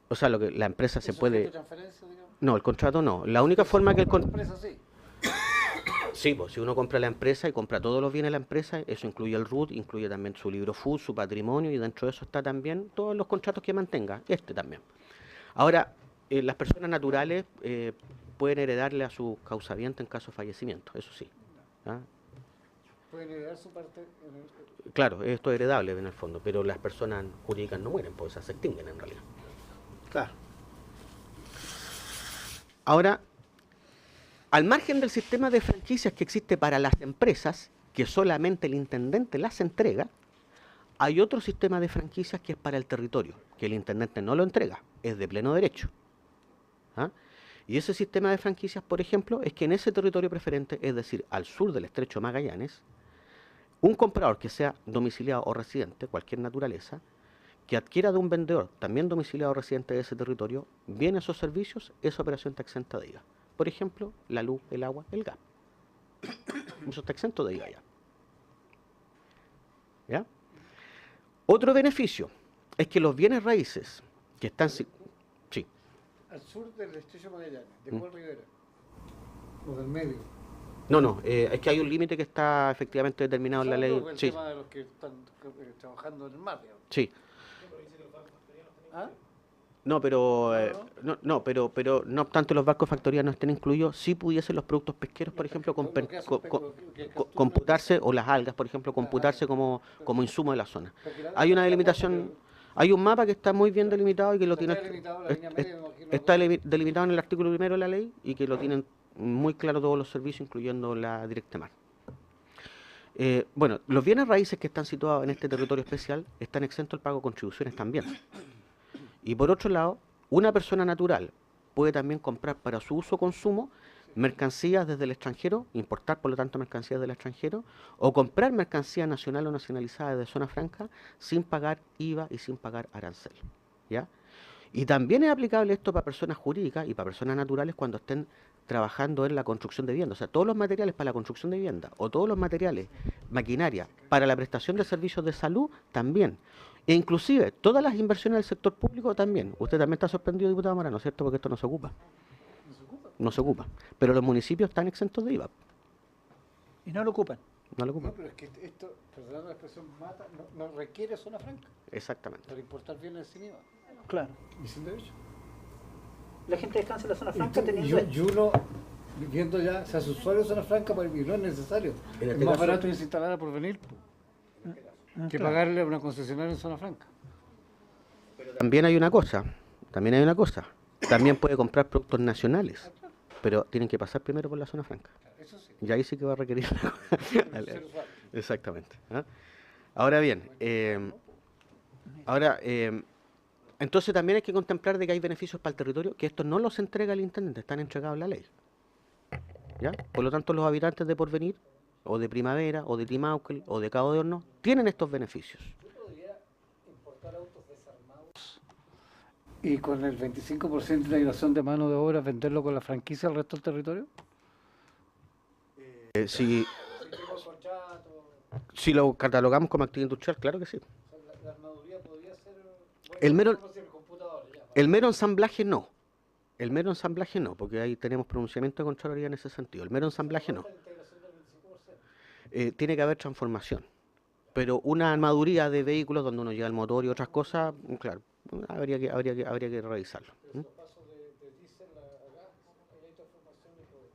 Speaker 8: O sea, lo que la empresa se
Speaker 3: ¿Es
Speaker 8: puede...
Speaker 3: sujeto a transferencia, digamos?
Speaker 8: No, el contrato no. La única forma que el
Speaker 3: La
Speaker 8: contrato...
Speaker 3: empresa sí.
Speaker 8: Sí, pues si uno compra la empresa y compra todos los bienes de la empresa, eso incluye el RUT, incluye también su libro FUD, su patrimonio, y dentro de eso está también todos los contratos que mantenga, este también. Ahora, las personas naturales pueden heredarle a su causaviente en caso de fallecimiento, eso sí. ¿Ah?
Speaker 3: Pueden heredar su parte en el...
Speaker 8: Claro, esto es heredable en el fondo, pero las personas jurídicas no mueren, pues se extinguen en realidad.
Speaker 1: Claro.
Speaker 8: Ahora, al margen del sistema de franquicias que existe para las empresas, que solamente el intendente las entrega, hay otro sistema de franquicias que es para el territorio, que el intendente no lo entrega, es de pleno derecho. ¿Ah? Y ese sistema de franquicias, por ejemplo, es que en ese territorio preferente, es decir, al sur del Estrecho de Magallanes, un comprador que sea domiciliado o residente, cualquier naturaleza, que adquiera de un vendedor también domiciliado o residente de ese territorio, bienes o servicios, esa operación está exenta de IVA. Por ejemplo, la luz, el agua, el gas. Eso está exento de IVA ya. ¿Ya? Otro beneficio es que los bienes raíces que están... Sí.
Speaker 3: Al sur del Estrecho Magallanes, ¿de cuál ribera? ¿O del medio?
Speaker 8: No, es que hay un límite que está efectivamente determinado en la ley.
Speaker 3: El
Speaker 8: Sí,
Speaker 3: tema de los que están trabajando en el mar, digamos.
Speaker 8: sí.
Speaker 3: ¿Ah?
Speaker 8: No, pero no obstante los barcos de factoría no estén incluidos, sí pudiesen los productos pesqueros, por ejemplo,
Speaker 3: Lo que hacen
Speaker 8: computarse, o las algas, por ejemplo, computarse como insumo de la zona.
Speaker 3: Porque la-
Speaker 8: Hay una
Speaker 3: la-
Speaker 8: delimitación, hay un mapa que está muy bien delimitado y que lo tiene,
Speaker 3: Está delimitado la línea media, me imagino.
Speaker 8: está delimitado en el artículo 1 de la ley y que lo tienen muy claro todos los servicios, incluyendo la Directemar. Bueno, los bienes raíces que están situados en este territorio especial están exentos al pago de contribuciones también. Y por otro lado, una persona natural puede también comprar para su uso o consumo mercancías desde el extranjero, importar por lo tanto mercancías del extranjero, o comprar mercancía nacional o nacionalizada de zona franca sin pagar IVA y sin pagar arancel. ¿Ya? Y también es aplicable esto para personas jurídicas y para personas naturales cuando estén trabajando en la construcción de vivienda. O sea, todos los materiales para la construcción de vivienda o todos los materiales, maquinaria, para la prestación de servicios de salud también. E inclusive todas las inversiones del sector público también. Usted también está sorprendido, diputado Morano, ¿cierto? Porque esto no se ocupa. No se ocupa. Pero los municipios están exentos de IVA.
Speaker 1: Y no lo ocupan.
Speaker 8: No lo ocupan.
Speaker 3: No, pero es que esto, perdonando la expresión, mata, no requiere zona franca
Speaker 8: Exactamente.
Speaker 3: para importar bienes sin IVA
Speaker 1: Claro.
Speaker 3: y sin derecho.
Speaker 1: La gente descansa en la zona franca
Speaker 3: Y
Speaker 1: teniendo...
Speaker 3: uno, viviendo ya, se hace usuario de zona franca, y no es necesario.
Speaker 8: En
Speaker 3: Es
Speaker 8: este
Speaker 3: más
Speaker 8: caso-
Speaker 3: barato instalar por venir que
Speaker 1: claro.
Speaker 3: pagarle a una concesionaria en zona franca.
Speaker 8: También hay una cosa. También puede comprar productos nacionales. Pero tienen que pasar primero por la zona franca.
Speaker 3: Eso sí.
Speaker 8: Y ahí sí que va a requerir...
Speaker 3: Ser usuario.
Speaker 8: Exactamente. ¿Ah? Ahora bien, entonces también hay que contemplar de que hay beneficios para el territorio, que estos no los entrega el intendente, están entregados en la ley. ¿Ya? Por lo tanto, los habitantes de Porvenir, o de Primavera, o de Timauquel, o de Cabo de Hornos, tienen estos beneficios.
Speaker 3: ¿Y con el 25% de integración de mano de obra, venderlo con la franquicia al resto del territorio?
Speaker 8: Si lo catalogamos como actividad industrial, claro que sí.
Speaker 3: La armaduría podría ser...
Speaker 8: El mero ensamblaje no. El mero ensamblaje no, porque ahí tenemos pronunciamiento de Contraloría en ese sentido. El mero ensamblaje no. Tiene que haber transformación. Pero una armaduría de vehículos donde uno lleva el motor y otras cosas, claro, habría que revisarlo. ¿Mm?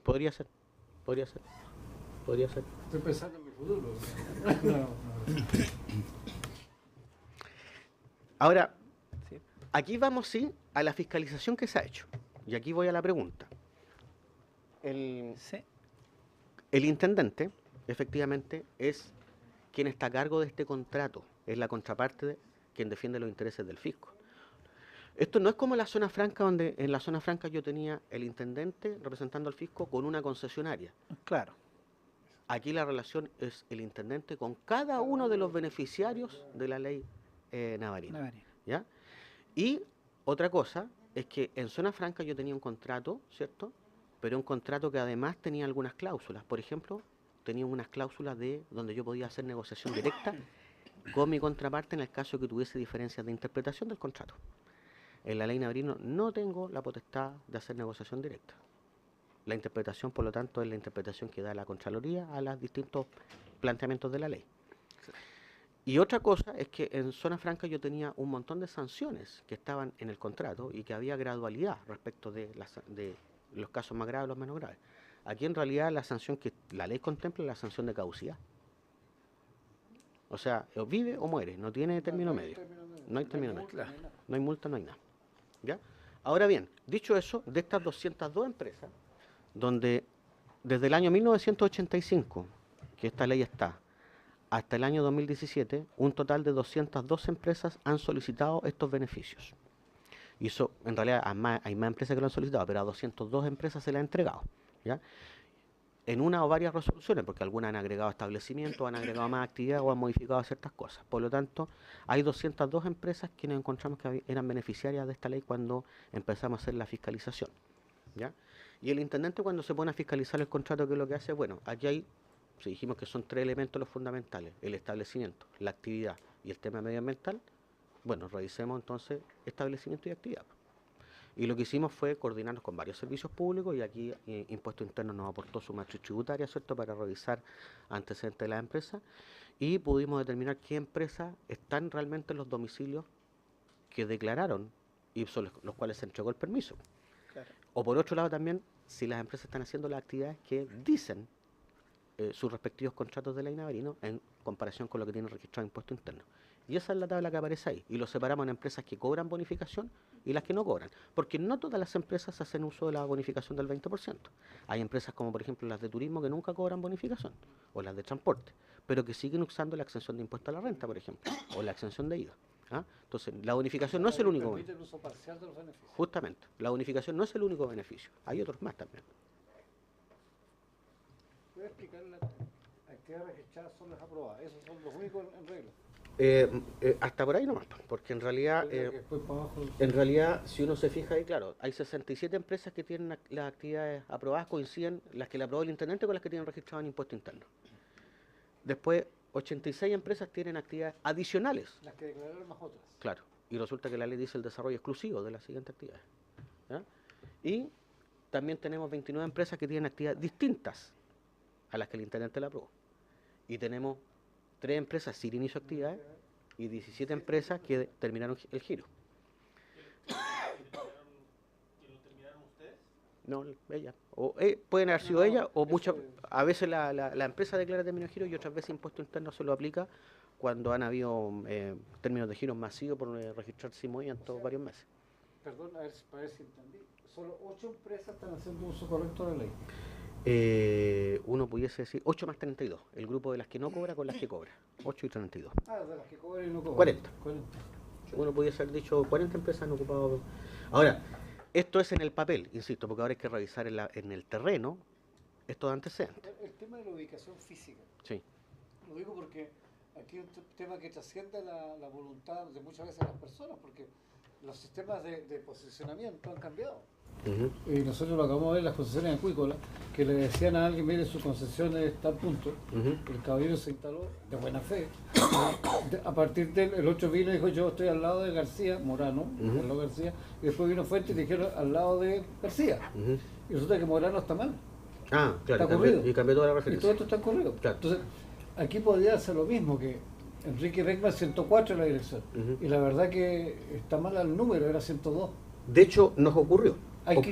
Speaker 8: Podría ser.
Speaker 3: Estoy pensando en mi futuro.
Speaker 8: Ahora, Aquí vamos, sí, a la fiscalización que se ha hecho. Y aquí voy a la pregunta.
Speaker 1: Sí.
Speaker 8: El intendente, efectivamente, es quien está a cargo de este contrato. Es la contraparte de quien defiende los intereses del fisco. Esto no es como la zona franca, donde en la zona franca yo tenía el intendente representando al fisco con una concesionaria.
Speaker 1: Claro.
Speaker 8: Aquí la relación es el intendente con cada uno de los beneficiarios de la ley Navarino. ¿Ya? Y otra cosa es que en zona franca yo tenía un contrato, ¿cierto? Pero un contrato que además tenía algunas cláusulas. Por ejemplo, tenía unas cláusulas de donde yo podía hacer negociación directa con mi contraparte en el caso que tuviese diferencias de interpretación del contrato. En la ley Navarino no tengo la potestad de hacer negociación directa. La interpretación, por lo tanto, es la interpretación que da la Contraloría a los distintos planteamientos de la ley. Y otra cosa es que en zona franca yo tenía un montón de sanciones que estaban en el contrato y que había gradualidad respecto de los casos más graves y los menos graves. Aquí en realidad la sanción que la ley contempla es la sanción de caducidad. O sea, o vive o muere, no tiene término medio. No hay término medio. No hay multa, no hay nada. ¿Ya? Ahora bien, dicho eso, de estas 202 empresas, donde desde el año 1985, que esta ley está, hasta el año 2017, un total de 202 empresas han solicitado estos beneficios. Y eso, en realidad, hay más empresas que lo han solicitado, pero a 202 empresas se le ha entregado. ¿Ya? En una o varias resoluciones, porque algunas han agregado establecimientos, han agregado más actividad o han modificado ciertas cosas. Por lo tanto, hay 202 empresas que nos encontramos que eran beneficiarias de esta ley cuando empezamos a hacer la fiscalización. ¿Ya? Y el intendente, cuando se pone a fiscalizar el contrato, ¿qué es lo que hace? Bueno, aquí hay, si dijimos que son 3 elementos los fundamentales: el establecimiento, la actividad y el tema medioambiental. Bueno, revisemos entonces establecimiento y actividad. Y lo que hicimos fue coordinarnos con varios servicios públicos, y aquí Impuesto Interno nos aportó su matriz tributaria, ¿cierto?, para revisar antecedentes de las empresas, y pudimos determinar qué empresas están realmente en los domicilios que declararon y son los cuales se entregó el permiso.
Speaker 1: Claro.
Speaker 8: O por otro lado también, si las empresas están haciendo las actividades que dicen sus respectivos contratos de ley Navarino en comparación con lo que tiene registrado Impuesto Interno. Y esa es la tabla que aparece ahí. Y lo separamos en empresas que cobran bonificación y las que no cobran. Porque no todas las empresas hacen uso de la bonificación del 20%. Hay empresas como, por ejemplo, las de turismo que nunca cobran bonificación, o las de transporte, pero que siguen usando la exención de impuesto a la renta, por ejemplo, o la exención de IVA. ¿Ah? Entonces, la bonificación no es el único beneficio.
Speaker 3: Permite el uso parcial de los beneficios.
Speaker 8: Justamente, la bonificación no es el único beneficio. Hay otros más también.
Speaker 3: ¿Puede explicar las actividades registradas son las aprobadas? Esos son los únicos en regla.
Speaker 8: Hasta por ahí nomás, porque en realidad, si uno se fija ahí, claro, hay 67 empresas que tienen las actividades aprobadas, coinciden las que le aprobó el intendente con las que tienen registrado en Impuesto Interno. Después, 86 empresas tienen actividades adicionales.
Speaker 3: Las que declararon más otras.
Speaker 8: Claro, y resulta que la ley dice el desarrollo exclusivo de las siguientes actividades. ¿Ya? Y también tenemos 29 empresas que tienen actividades distintas a las que el intendente la aprobó. Y tenemos 3 empresas sin inicio de actividades y 17 empresas que terminaron el giro.
Speaker 6: ¿Quién lo terminaron ustedes?
Speaker 8: No, ella. O, pueden haber sido ella, o muchas. A veces la empresa declara término de giro y otras veces Impuesto Interno se lo aplica cuando han habido términos de giro masivos por registrar sin movimiento varios meses.
Speaker 3: Perdón, a ver si entendí. Solo 8 empresas están haciendo uso correcto de la ley.
Speaker 8: Uno pudiese decir 8 más 32, el grupo de las que no cobra con las que cobra, 8 y 32.
Speaker 3: Ah, de las que cobran y no cobran.
Speaker 8: 40. Uno pudiese haber dicho 40 empresas han ocupado. Ahora, esto es en el papel, insisto, porque ahora hay que revisar en el terreno estos antecedentes.
Speaker 3: El tema de la ubicación física.
Speaker 8: Sí.
Speaker 3: Lo digo porque aquí es un tema que trasciende la voluntad de muchas veces las personas, porque los sistemas de posicionamiento han cambiado. Y nosotros lo acabamos de ver en las concesiones acuícolas, que le decían a alguien, mire, su concesión es tal punto. El caballero se instaló de buena fe. A partir del 8 vino y dijo, yo estoy al lado de García, Morano, Carlos García, y después vino Fuente y le dijeron al lado de García. Y resulta que Morano está mal.
Speaker 8: Ah, claro,
Speaker 3: está corrido.
Speaker 8: Y cambió toda la
Speaker 3: Y
Speaker 8: referencia.
Speaker 3: todo esto está corrido.
Speaker 8: Claro.
Speaker 3: Entonces, aquí podría ser lo mismo, que Enrique Beckman 104 en la dirección. Y la verdad que está mal el número, era 102.
Speaker 8: De hecho, nos ocurrió.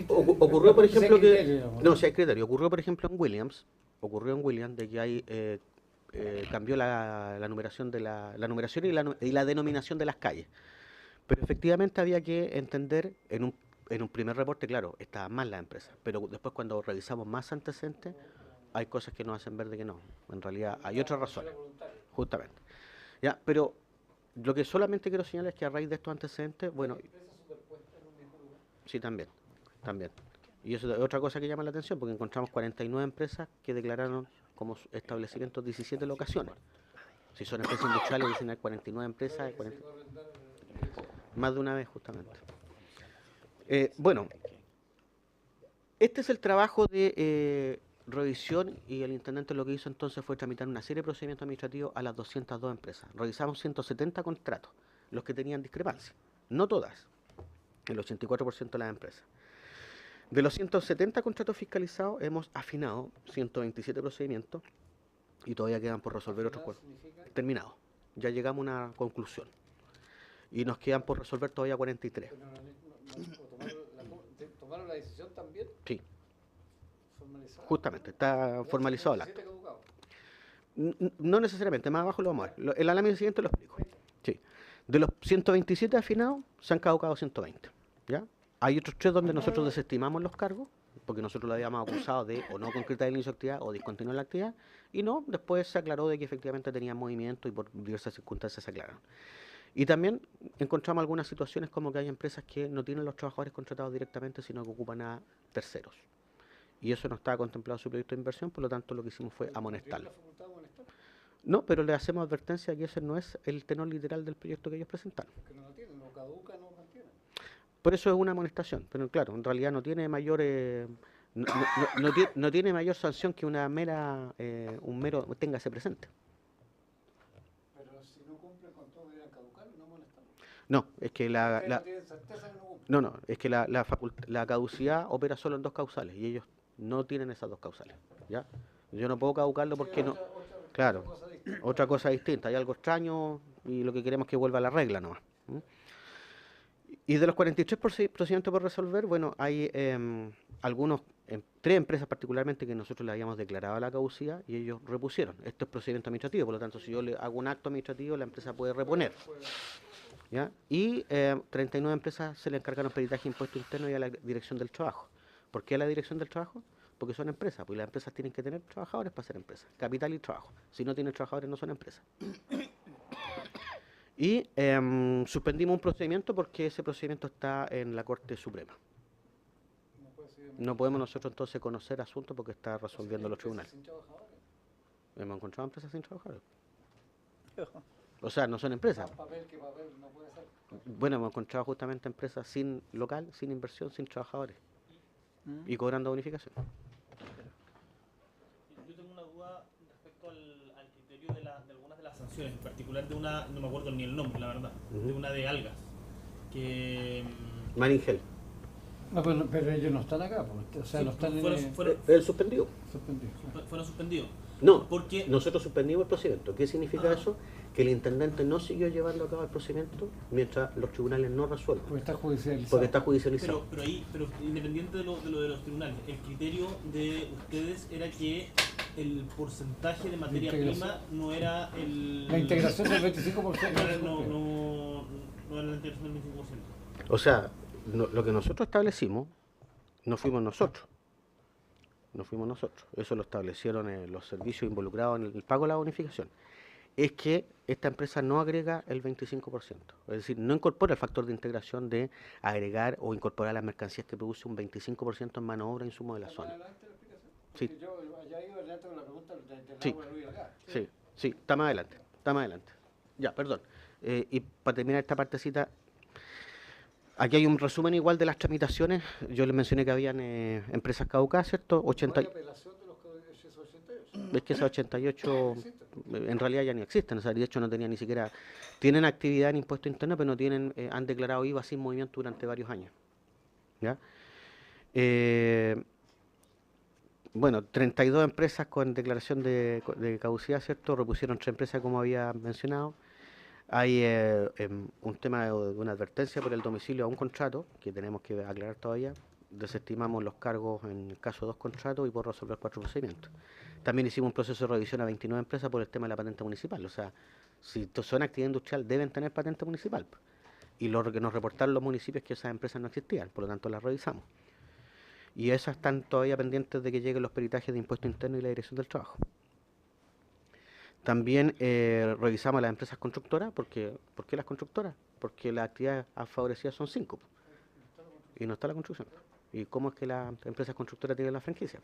Speaker 8: Ocurrió, por ejemplo, que... No, si hay criterio. Ocurrió, por ejemplo, en Williams. De que hay cambió la numeración de la numeración y la denominación de las calles. Pero efectivamente había que entender, en un primer reporte, claro, estaban mal las empresas, pero después cuando revisamos más antecedentes, hay cosas que nos hacen ver de que no. En realidad hay otras razones, justamente. Ya, pero lo que solamente quiero señalar es que a raíz de estos antecedentes, bueno, sí, también, también. Y eso es otra cosa que llama la atención, porque encontramos 49 empresas que declararon como establecimientos 17 locaciones. Si son empresas industriales, dicen hay 49 empresas, más de una vez justamente. Bueno, este es el trabajo de revisión, y el intendente lo que hizo entonces fue tramitar una serie de procedimientos administrativos a las 202 empresas. Revisamos 170 contratos, los que tenían discrepancia, no todas, el 84% de las empresas. De los 170 contratos fiscalizados hemos afinado 127 procedimientos y todavía quedan por resolver otros 4. Terminados. Ya llegamos a una conclusión. Y nos quedan por resolver todavía 43.
Speaker 3: ¿Tomaron la decisión también?
Speaker 8: Sí,
Speaker 3: Formalizada.
Speaker 8: justamente, está formalizado el acto. No necesariamente, más abajo lo vamos a ver. En la lámina siguiente lo explico. Sí. De los 127 afinados, se han caducado 120. ¿Ya? Hay otros 3 donde nosotros desestimamos los cargos, porque nosotros lo habíamos acusado de o no concretar el inicio de actividad o discontinuar la actividad, y no, después se aclaró de que efectivamente tenían movimiento y por diversas circunstancias se aclararon. Y también encontramos algunas situaciones como que hay empresas que no tienen los trabajadores contratados directamente, sino que ocupan a terceros. Y eso no estaba contemplado en su proyecto de inversión, por lo tanto lo que hicimos fue amonestarlo. No, pero le hacemos advertencia que ese no es el tenor literal del proyecto que ellos presentaron.
Speaker 3: Que no lo tienen, no caduca, no mantienen.
Speaker 8: Por eso es una amonestación, pero claro, en realidad no tiene mayor no tiene mayor sanción que una mera un mero téngase presente.
Speaker 3: Pero si no cumplen con todo, deberían caducar y no amonestarlo.
Speaker 8: No, es que
Speaker 3: No tienen certeza que no cumplen.
Speaker 8: no, es que la caducidad opera solo en 2 causales y ellos no tienen esas 2 causales, ¿ya? Yo no puedo caducarlo porque no. Claro, otra cosa distinta, hay algo extraño y lo que queremos es que vuelva a la regla nomás. Y de los 43 procedimientos por resolver, bueno, hay algunos, 3 empresas particularmente que nosotros le habíamos declarado la caducidad y ellos repusieron. Esto es procedimiento administrativo, por lo tanto, si yo le hago un acto administrativo, la empresa puede reponer. ¿Ya? Y 39 empresas se le encargaron peritaje de impuesto interno y a la Dirección del Trabajo. ¿Por qué a la Dirección del Trabajo? Porque son empresas, pues las empresas tienen que tener trabajadores para ser empresas, capital y trabajo. Si no tienen trabajadores, no son empresas. Y suspendimos un procedimiento porque ese procedimiento está en la Corte Suprema. No podemos nosotros entonces conocer asuntos porque está resolviendo los tribunales. Hemos encontrado empresas sin trabajadores. O sea, no son empresas. Bueno, hemos encontrado justamente empresas sin local, sin inversión, sin trabajadores. Y cobrando bonificación.
Speaker 6: Yo tengo una duda respecto al criterio de algunas de las sanciones, en particular de una, no me acuerdo ni el nombre, la verdad, de una de algas, que...
Speaker 8: Maringel.
Speaker 3: No, pero ellos no están acá, pues, o sea,
Speaker 6: sí,
Speaker 3: no están
Speaker 8: El suspendido.
Speaker 6: fueron suspendidos.
Speaker 8: No,
Speaker 6: Porque
Speaker 8: nosotros suspendimos el procedimiento. ¿Qué significa eso? Que el intendente no siguió llevando a cabo el procedimiento mientras los tribunales no resuelven.
Speaker 3: Porque está judicializado.
Speaker 8: Porque está judicializado.
Speaker 6: pero independiente de lo de los tribunales, el criterio de ustedes era que el porcentaje de materia prima no era el...
Speaker 3: La integración del 25%.
Speaker 6: No era la integración del 25%.
Speaker 8: O sea, lo que nosotros establecimos no fuimos nosotros. No fuimos nosotros. Eso lo establecieron los servicios involucrados en el pago de la bonificación. Es que esta empresa no agrega el 25%. Es decir, no incorpora el factor de integración de agregar o incorporar las mercancías que produce un 25% en mano de obra e insumos de la zona. Sí. Sí, está más adelante. Ya, perdón. Y para terminar esta partecita, aquí hay un resumen igual de las tramitaciones. Yo les mencioné que habían empresas caducadas, ¿cierto? 80. Es que esas 88 en realidad ya ni existen, o sea, de hecho no tenían ni siquiera, tienen actividad en impuesto interno, pero no tienen, han declarado IVA sin movimiento durante varios años. ¿Ya? Bueno, 32 empresas con declaración de caducidad, ¿cierto? Repusieron 3 empresas como había mencionado. Hay un tema de una advertencia por el domicilio a un contrato, que tenemos que aclarar todavía. Desestimamos los cargos en el caso de 2 contratos y por resolver 4 procedimientos. También hicimos un proceso de revisión a 29 empresas por el tema de la patente municipal. O sea, si son actividad industrial, deben tener patente municipal. Y lo que nos reportaron los municipios es que esas empresas no existían, por lo tanto las revisamos. Y esas están todavía pendientes de que lleguen los peritajes de impuesto interno y la dirección del trabajo. También revisamos a las empresas constructoras. ¿Por qué las constructoras? Porque las actividades favorecidas son 5. Y no está la construcción. ¿Y cómo es que las empresas constructoras tienen la franquicia?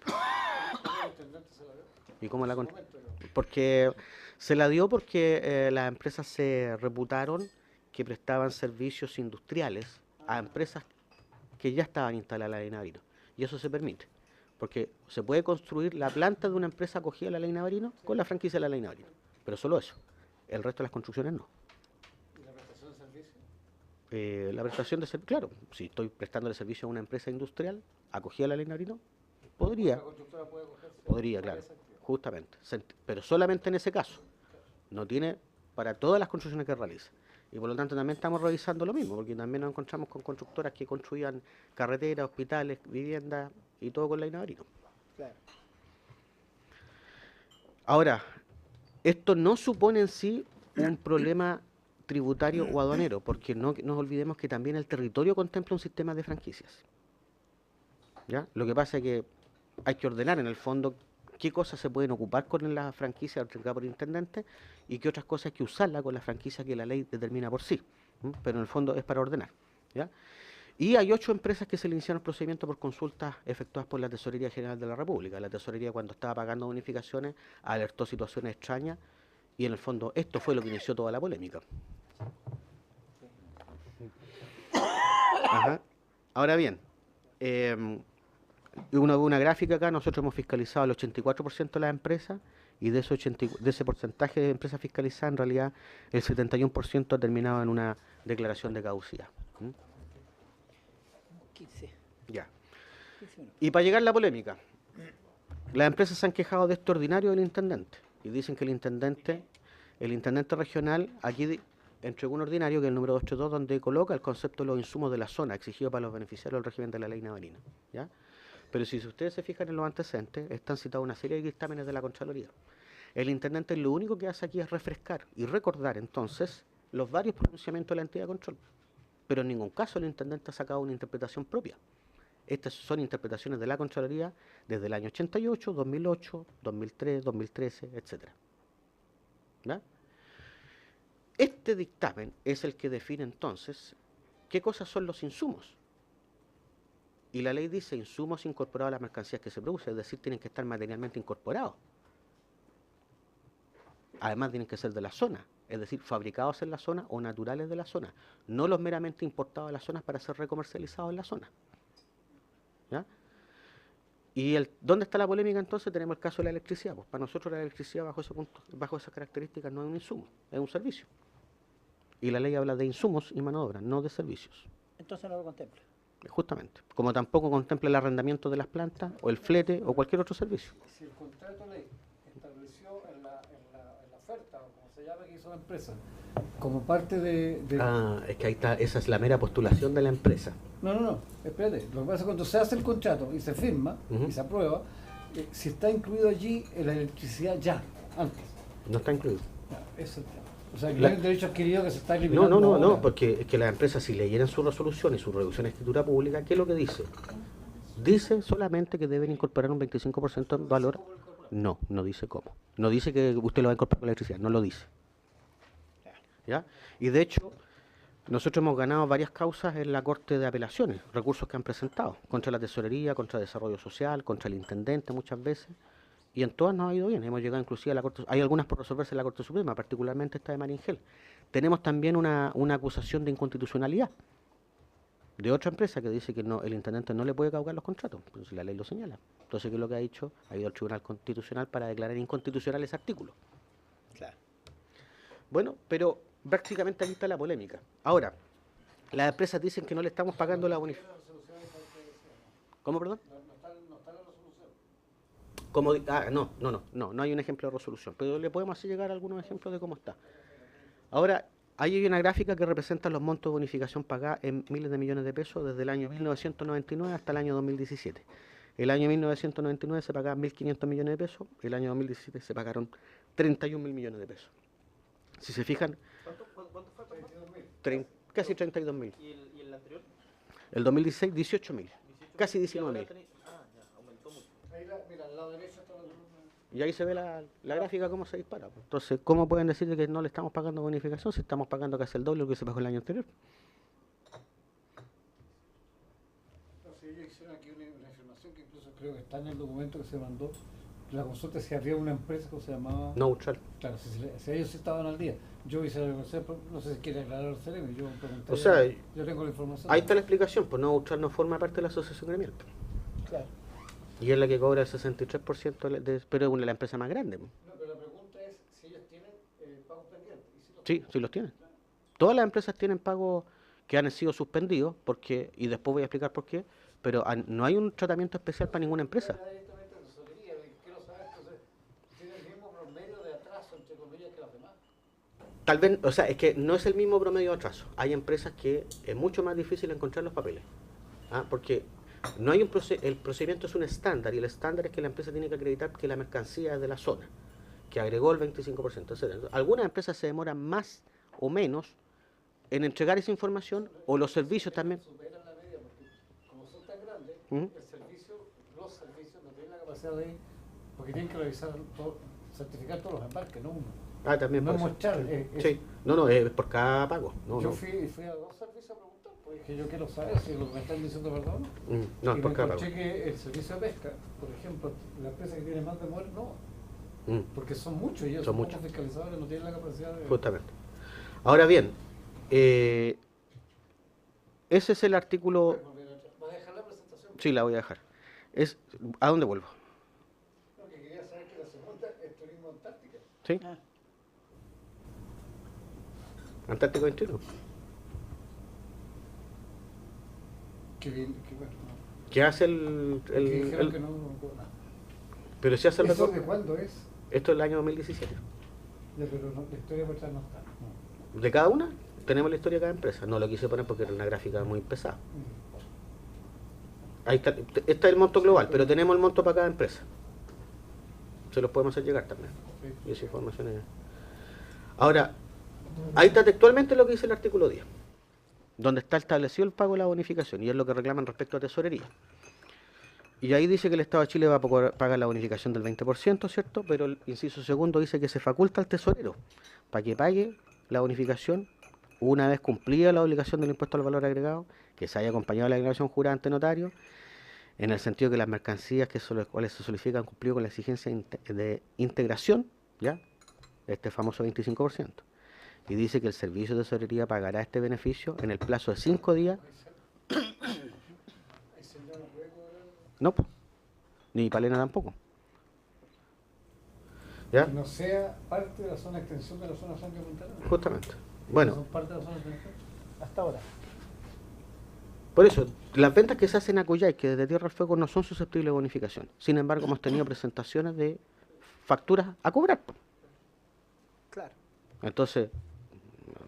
Speaker 8: ¿Y cómo porque se la dio porque las empresas se reputaron que prestaban servicios industriales a empresas que ya estaban instaladas en la ley Navarino. Y eso se permite, porque se puede construir la planta de una empresa acogida a la ley Navarino con la franquicia de la ley Navarino, pero solo eso. El resto de las construcciones no.
Speaker 3: ¿Y la prestación de servicio?
Speaker 8: La prestación de servicio, claro, si estoy prestándole servicio a una empresa industrial acogida a la ley Navarino, podría.
Speaker 3: La constructora puede acogerse
Speaker 8: Podría,
Speaker 3: a
Speaker 8: claro,
Speaker 3: esa actividad.
Speaker 8: justamente, pero solamente en ese caso. No tiene para todas las construcciones que realiza. Y por lo tanto también estamos revisando lo mismo, porque también nos encontramos con constructoras que construían carreteras, hospitales, viviendas y todo con la Navarino.
Speaker 1: Claro.
Speaker 8: Ahora, esto no supone en sí un problema tributario o aduanero, porque no nos olvidemos que también el territorio contempla un sistema de franquicias. ¿Ya? Lo que pasa es que hay que ordenar en el fondo qué cosas se pueden ocupar con la franquicia entregada por el intendente y qué otras cosas hay que usarla con la franquicia que la ley determina por sí. Pero en el fondo es para ordenar. ¿Ya? Y hay 8 empresas que se le iniciaron el procedimiento por consultas efectuadas por la Tesorería General de la República. La Tesorería, cuando estaba pagando bonificaciones, alertó situaciones extrañas y en el fondo esto fue lo que inició toda la polémica. Ajá. Ahora bien, una gráfica acá, nosotros hemos fiscalizado el 84% de las empresas y de ese porcentaje de empresas fiscalizadas, en realidad el 71% ha terminado en una declaración de caducidad.
Speaker 1: 15.
Speaker 8: Ya.
Speaker 1: 15 minutos.
Speaker 8: Y para llegar a la polémica, las empresas se han quejado de este ordinario del intendente y dicen que el intendente regional aquí entregó un ordinario que es el número 282 donde coloca el concepto de los insumos de la zona exigidos para los beneficiarios del régimen de la ley Navarino. ¿Ya? Pero si ustedes se fijan en los antecedentes, están citados una serie de dictámenes de la Contraloría. El intendente lo único que hace aquí es refrescar y recordar entonces los varios pronunciamientos de la entidad de control. Pero en ningún caso el intendente ha sacado una interpretación propia. Estas son interpretaciones de la Contraloría desde el año 88, 2008, 2003, 2013, etc. ¿Ya? Este dictamen es el que define entonces qué cosas son los insumos. Y la ley dice insumos incorporados a las mercancías que se producen, es decir, tienen que estar materialmente incorporados. Además tienen que ser de la zona, es decir, fabricados en la zona o naturales de la zona, no los meramente importados a las zonas para ser recomercializados en la zona. ¿Ya? ¿Y dónde está la polémica entonces? Tenemos el caso de la electricidad. Pues para nosotros la electricidad bajo esas características no es un insumo, es un servicio. Y la ley habla de insumos y mano de obra, no de servicios.
Speaker 1: Entonces no lo contempla.
Speaker 8: Justamente, como tampoco contempla el arrendamiento de las plantas o el flete o cualquier otro servicio.
Speaker 3: Si el contrato ley estableció en la oferta, o como se llama que hizo la empresa, como parte de...
Speaker 8: Es que ahí está, esa es la mera postulación de la empresa.
Speaker 3: No, espérate. Lo que pasa es que cuando se hace el contrato y se firma
Speaker 8: Ujú.
Speaker 3: y se aprueba, si está incluido allí en la electricidad ya, antes.
Speaker 8: No está incluido.
Speaker 3: Ya, eso es el tema. O sea, que
Speaker 8: La-
Speaker 3: no hay un derecho adquirido que se está eliminando.
Speaker 8: No,
Speaker 3: ahora.
Speaker 8: porque es que las empresas, si leyeran su resolución y su reducción de escritura pública, ¿qué es lo que dice? Dice solamente que deben incorporar un 25% de valor. No dice cómo. No dice que usted lo va a incorporar con la electricidad, no lo dice. ¿Ya? Y de hecho, nosotros hemos ganado varias causas en la Corte de Apelaciones, recursos que han presentado, contra la Tesorería, contra el Desarrollo Social, contra el Intendente muchas veces, y en todas nos ha ido bien. Hemos llegado inclusive a la Corte, hay algunas por resolverse en la Corte Suprema, particularmente esta de Maringel. Tenemos también una acusación de inconstitucionalidad de otra empresa que dice que el Intendente no le puede caducar los contratos, pero si la ley lo señala. Entonces, ¿qué es lo que ha dicho? Ha ido al Tribunal Constitucional para declarar inconstitucional ese artículo.
Speaker 1: Claro.
Speaker 8: Bueno, pero prácticamente aquí está la polémica. Ahora, las empresas dicen que no le estamos pagando la bonificación. ¿Cómo, perdón? No hay un ejemplo de resolución, pero le podemos hacer llegar algunos ejemplos de cómo está. Ahora, ahí hay una gráfica que representa los montos de bonificación pagados en miles de millones de pesos desde el año 1999 hasta el año 2017. El año 1999 se pagaban 1.500 millones de pesos, el año 2017 se pagaron 31.000 millones de pesos. Si se fijan, casi 32.000.
Speaker 6: ¿Y el anterior?
Speaker 8: El 2016, 18.000. Casi 19.000.
Speaker 6: Aumentó mucho.
Speaker 3: Ahí, mira, al lado derecho está la...
Speaker 8: Y ahí se ve la gráfica cómo se dispara. Entonces, ¿cómo pueden decir que no le estamos pagando bonificación si estamos pagando casi el doble de lo que se pagó el año anterior?
Speaker 3: Sí, ellos hicieron aquí una información que incluso creo que está en el documento que se mandó. La consulta si había una empresa que se llamaba...
Speaker 8: Neutral.
Speaker 3: Claro, si ellos estaban al día. Yo hice la información, no sé si quiere aclarar el cerebro, yo pregunté.
Speaker 8: O sea,
Speaker 3: yo tengo la información.
Speaker 8: Ahí está la explicación, pues Neutral no forma parte de la asociación gremial.
Speaker 3: Claro.
Speaker 8: Y es la que cobra el 63%, pero es una de las empresas más grandes.
Speaker 3: No, pero la pregunta es si ellos tienen pagos pendientes. ¿Y si los
Speaker 8: Sí, sí los tienen. Todas las empresas tienen pagos que han sido suspendidos, porque, y después voy a explicar por qué, pero no hay un tratamiento especial para ninguna empresa.
Speaker 3: directamente de tesorería, quiero saber entonces, ¿tiene el mismo promedio de atraso, entre comillas, que las demás?
Speaker 8: Tal vez, o sea, es que no es el mismo promedio de atraso. Hay empresas que es mucho más difícil encontrar los papeles. Porque no hay el procedimiento es un estándar, y el estándar es que la empresa tiene que acreditar que la mercancía es de la zona, que agregó el 25%, etc. Algunas empresas se demoran más o menos en entregar esa información, o los servicios también.
Speaker 3: Superan la media porque como son tan grandes,
Speaker 8: Ujú.
Speaker 3: los servicios no tienen la capacidad de, porque tienen que revisar, certificar todos los embarques, no uno.
Speaker 8: También
Speaker 3: No
Speaker 8: puede ser.
Speaker 3: mostrar.
Speaker 8: Sí, no, es por cada pago. No,
Speaker 3: yo
Speaker 8: no.
Speaker 3: fui a 2 servicios a preguntar, porque dije, yo quiero saber si lo que me están diciendo es verdad o no.
Speaker 8: No,
Speaker 3: y
Speaker 8: es por
Speaker 3: me
Speaker 8: cada pago.
Speaker 3: encontré que el servicio de pesca, por ejemplo, la empresa que tiene más demora, no,
Speaker 8: Mm,
Speaker 3: porque son muchos y ellos
Speaker 8: Son
Speaker 3: son
Speaker 8: muchos.
Speaker 3: pocos fiscalizadores, no tienen la capacidad de...
Speaker 8: Justamente. Ahora bien, ese es el artículo.
Speaker 3: ¿Vas a dejar la presentación?
Speaker 8: Sí, la voy a dejar. ¿A dónde vuelvo?
Speaker 3: Lo que quería saber que la segunda es turismo antártica.
Speaker 8: ¿Sí?
Speaker 1: Ah.
Speaker 8: Antártico 21.
Speaker 3: Que bien, que bueno. No.
Speaker 8: ¿Qué hace el,
Speaker 3: Que dijeron que no hubo nada.
Speaker 8: pero si hace el
Speaker 3: ¿Eso
Speaker 8: retorno?
Speaker 3: de cuándo es?
Speaker 8: Esto es el año 2017.
Speaker 3: Ya, pero no, la historia por atrás no está. No.
Speaker 8: De cada una tenemos la historia de cada empresa. No lo quise poner porque era una gráfica muy pesada. Ahí está, este es el monto global, pero tenemos el monto para cada empresa. Se los podemos hacer llegar también. Y esa información es... Ahora, ahí está textualmente lo que dice el artículo 10, donde está establecido el pago de la bonificación, y es lo que reclaman respecto a tesorería. Y ahí dice que el Estado de Chile va a pagar la bonificación del 20%, ¿cierto? Pero el inciso segundo dice que se faculta al tesorero para que pague la bonificación una vez cumplida la obligación del impuesto al valor agregado, que se haya acompañado de la declaración jurada ante notario, en el sentido que las mercancías sobre las cuales se solicita han cumplido con la exigencia de integración, ¿ya? Este famoso 25%. Y dice que el servicio de tesorería pagará este beneficio en el plazo de 5 días. No, pues, ni Palena tampoco. ¿Ya?
Speaker 3: Que no sea parte de la zona de extensión de la zona franca de Punta Arenas.
Speaker 8: Justamente.
Speaker 3: ¿Son
Speaker 8: Bueno,
Speaker 3: parte de la zona de extensión? Hasta ahora.
Speaker 8: por eso, las ventas que se hacen a Cuyay, que desde Tierra del Fuego, no son susceptibles de bonificación. Sin embargo, hemos tenido presentaciones de facturas a cobrar. Po.
Speaker 1: Claro.
Speaker 8: Entonces,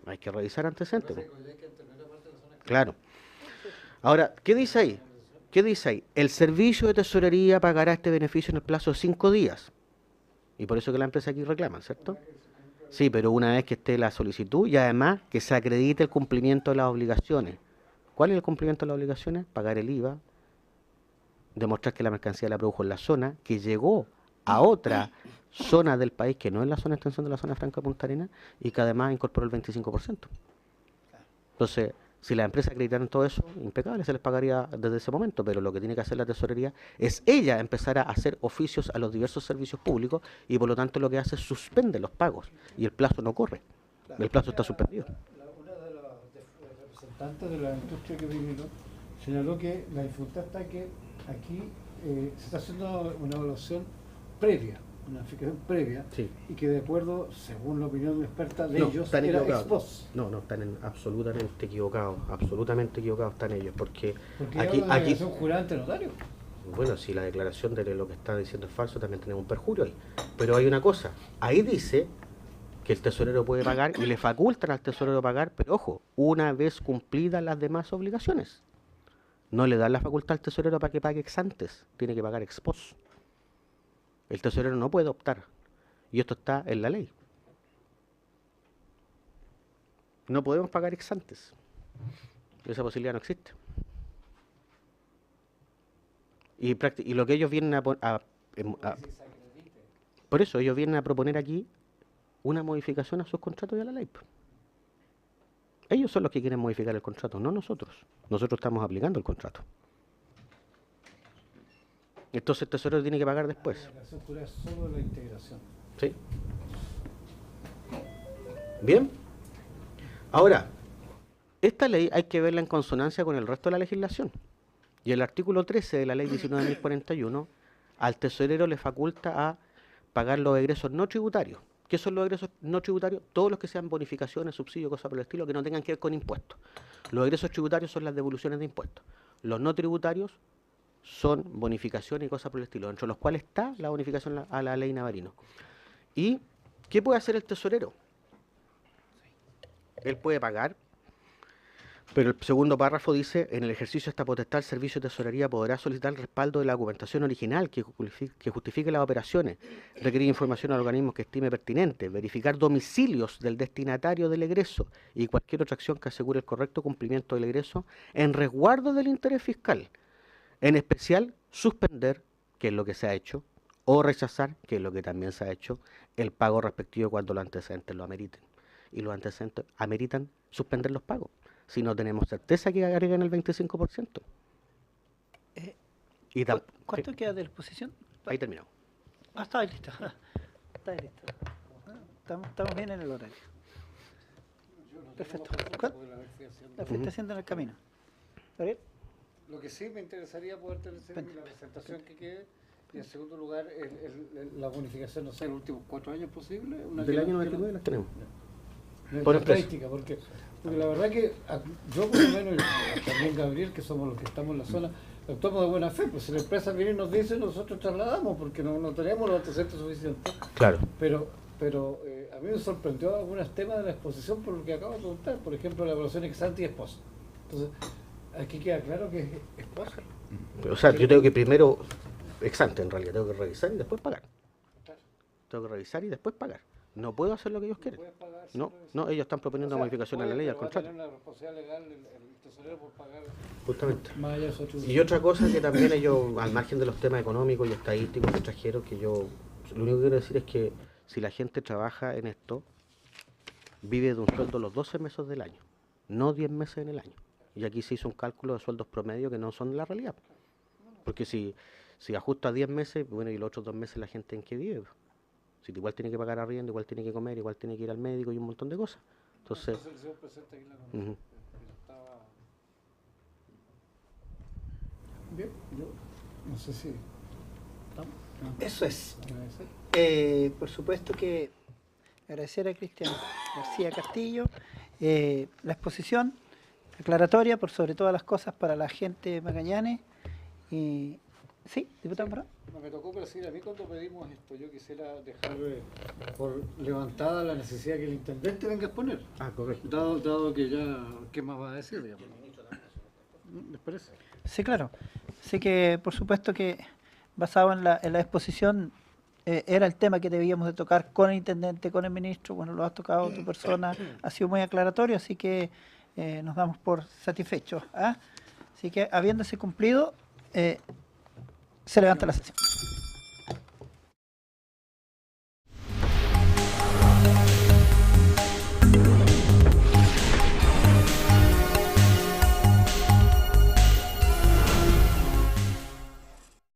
Speaker 8: hay que revisar antecedentes.
Speaker 3: Parece
Speaker 8: Po.
Speaker 3: que hay que entender la parte de la zona de extensión.
Speaker 8: Claro. Ahora, ¿qué dice ahí? ¿Qué dice ahí? El servicio de tesorería pagará este beneficio en el plazo de 5 días. Y por eso que la empresa aquí reclama, ¿cierto? Sí, pero una vez que esté la solicitud y además que se acredite el cumplimiento de las obligaciones. ¿Cuál es el cumplimiento de las obligaciones? Pagar el IVA, demostrar que la mercancía la produjo en la zona, que llegó a otra zona del país que no es la zona de extensión de la zona franca de Punta Arenas y que además incorporó el 25%. Entonces, si las empresas acreditaran todo eso, impecable, se les pagaría desde ese momento, pero lo que tiene que hacer la tesorería es ella empezar a hacer oficios a los diversos servicios públicos y por lo tanto lo que hace es suspende los pagos y el plazo no corre, el plazo está suspendido.
Speaker 3: Una de las representantes de la industria que vinieron señaló que la dificultad está que aquí se está haciendo una evaluación previa, una verificación previa,
Speaker 8: Sí.
Speaker 3: y que de acuerdo, según la opinión experta de
Speaker 8: No,
Speaker 3: ellos,
Speaker 8: están
Speaker 3: era
Speaker 8: equivocados.
Speaker 3: ex post.
Speaker 8: No, están absolutamente equivocados están ellos, porque
Speaker 3: Porque
Speaker 8: aquí,
Speaker 3: era una declaración jurada ante notario.
Speaker 8: bueno, si la declaración de lo que está diciendo es falso, también tenemos un perjurio ahí. Pero hay una cosa, ahí dice que el tesorero puede pagar y le facultan al tesorero pagar, pero ojo, una vez cumplidas las demás obligaciones. No le dan la facultad al tesorero para que pague ex antes, tiene que pagar ex post. El tesorero no puede optar, y esto está en la ley. No podemos pagar ex antes. Esa posibilidad no existe. Y lo que ellos vienen por eso ellos vienen a proponer aquí una modificación a sus contratos y a la ley. Ellos son los que quieren modificar el contrato, no nosotros. Nosotros estamos aplicando el contrato. Entonces el tesorero tiene que pagar después.
Speaker 3: La declaración jurada es solo la integración.
Speaker 8: Sí. Bien. Ahora, esta ley hay que verla en consonancia con el resto de la legislación. Y el artículo 13 de la ley 19.041 al tesorero le faculta a pagar los egresos no tributarios. ¿Qué son los egresos no tributarios? Todos los que sean bonificaciones, subsidios, cosas por el estilo, que no tengan que ver con impuestos. Los egresos tributarios son las devoluciones de impuestos. Los no tributarios son bonificaciones y cosas por el estilo, entre los cuales está la bonificación a la ley Navarino. ¿Y qué puede hacer el tesorero? Él puede pagar, pero el segundo párrafo dice, en el ejercicio de esta potestad, el servicio de tesorería podrá solicitar el respaldo de la documentación original que justifique las operaciones, requerir información al organismo que estime pertinente, verificar domicilios del destinatario del egreso y cualquier otra acción que asegure el correcto cumplimiento del egreso en resguardo del interés fiscal. En especial, suspender, que es lo que se ha hecho, o rechazar, que es lo que también se ha hecho, el pago respectivo cuando los antecedentes lo ameriten. Y los antecedentes ameritan suspender los pagos, si no tenemos certeza que agregan el 25%.
Speaker 1: ¿Cuánto queda de la exposición?
Speaker 8: Ahí terminamos.
Speaker 1: Está listo. Está listo. Estamos bien en el horario. Perfecto. La fuiste haciendo en el camino. ¿Gabriel?
Speaker 3: Lo que sí me interesaría poder tener la presentación que quede, y en segundo lugar la bonificación, no sé, en los últimos 4 años posible.
Speaker 8: Del año 99 las tenemos.
Speaker 3: Por estadística, porque la verdad que yo por lo menos, y también Gabriel, que somos los que estamos en la zona, actuamos de buena fe, pues si la empresa viene y nos dice, nosotros trasladamos, porque no tenemos los antecedentes suficientes.
Speaker 8: Claro.
Speaker 3: Pero a mí me sorprendió algunos temas de la exposición por lo que acabo de preguntar, por ejemplo, la evaluación ex ante y ex post. Entonces, aquí queda claro que es ex post.
Speaker 8: O sea, yo tengo que primero, ex ante en realidad, tengo que revisar y después pagar.
Speaker 3: Claro.
Speaker 8: Tengo que revisar y después pagar. No puedo hacer lo que ellos quieren. No, ellos están proponiendo una modificación a la ley, al contrario.
Speaker 3: Va a tener una responsabilidad legal el tesorero por pagar.
Speaker 8: Justamente.
Speaker 3: Más allá de esos 8.
Speaker 8: Y otra cosa que también ellos, al margen de los temas económicos y estadísticos extranjeros, que yo, lo único que quiero decir es que si la gente trabaja en esto, vive de un sueldo los 12 meses del año, no 10 meses en el año. Y aquí se hizo un cálculo de sueldos promedio que no son la realidad. Porque si ajusta 10 meses, bueno, y los otros 2 meses la gente en qué vive. Si igual tiene que pagar arriendo, igual tiene que comer, igual tiene que ir al médico y un montón de cosas. Entonces,
Speaker 3: bien, yo no sé si...
Speaker 1: Eso es. Por supuesto que agradecer a Cristian García Castillo la exposición aclaratoria por sobre todas las cosas para la gente de Magallanes. Sí, diputado Morán.
Speaker 3: No me tocó, pero sí, a mí cuando pedimos esto, yo quisiera dejar por levantada la necesidad que el intendente venga a exponer.
Speaker 8: Ah, correcto.
Speaker 3: Dado que ya, ¿qué más va a decir? Digamos? ¿Les parece?
Speaker 1: Sí, claro. Así que, por supuesto que basado en la exposición, era el tema que debíamos de tocar con el intendente, con el ministro. Bueno, lo has tocado tu persona, ha sido muy aclaratorio, así que nos damos por satisfechos. ¿Ah? Así que, habiéndose cumplido, se levanta la sesión.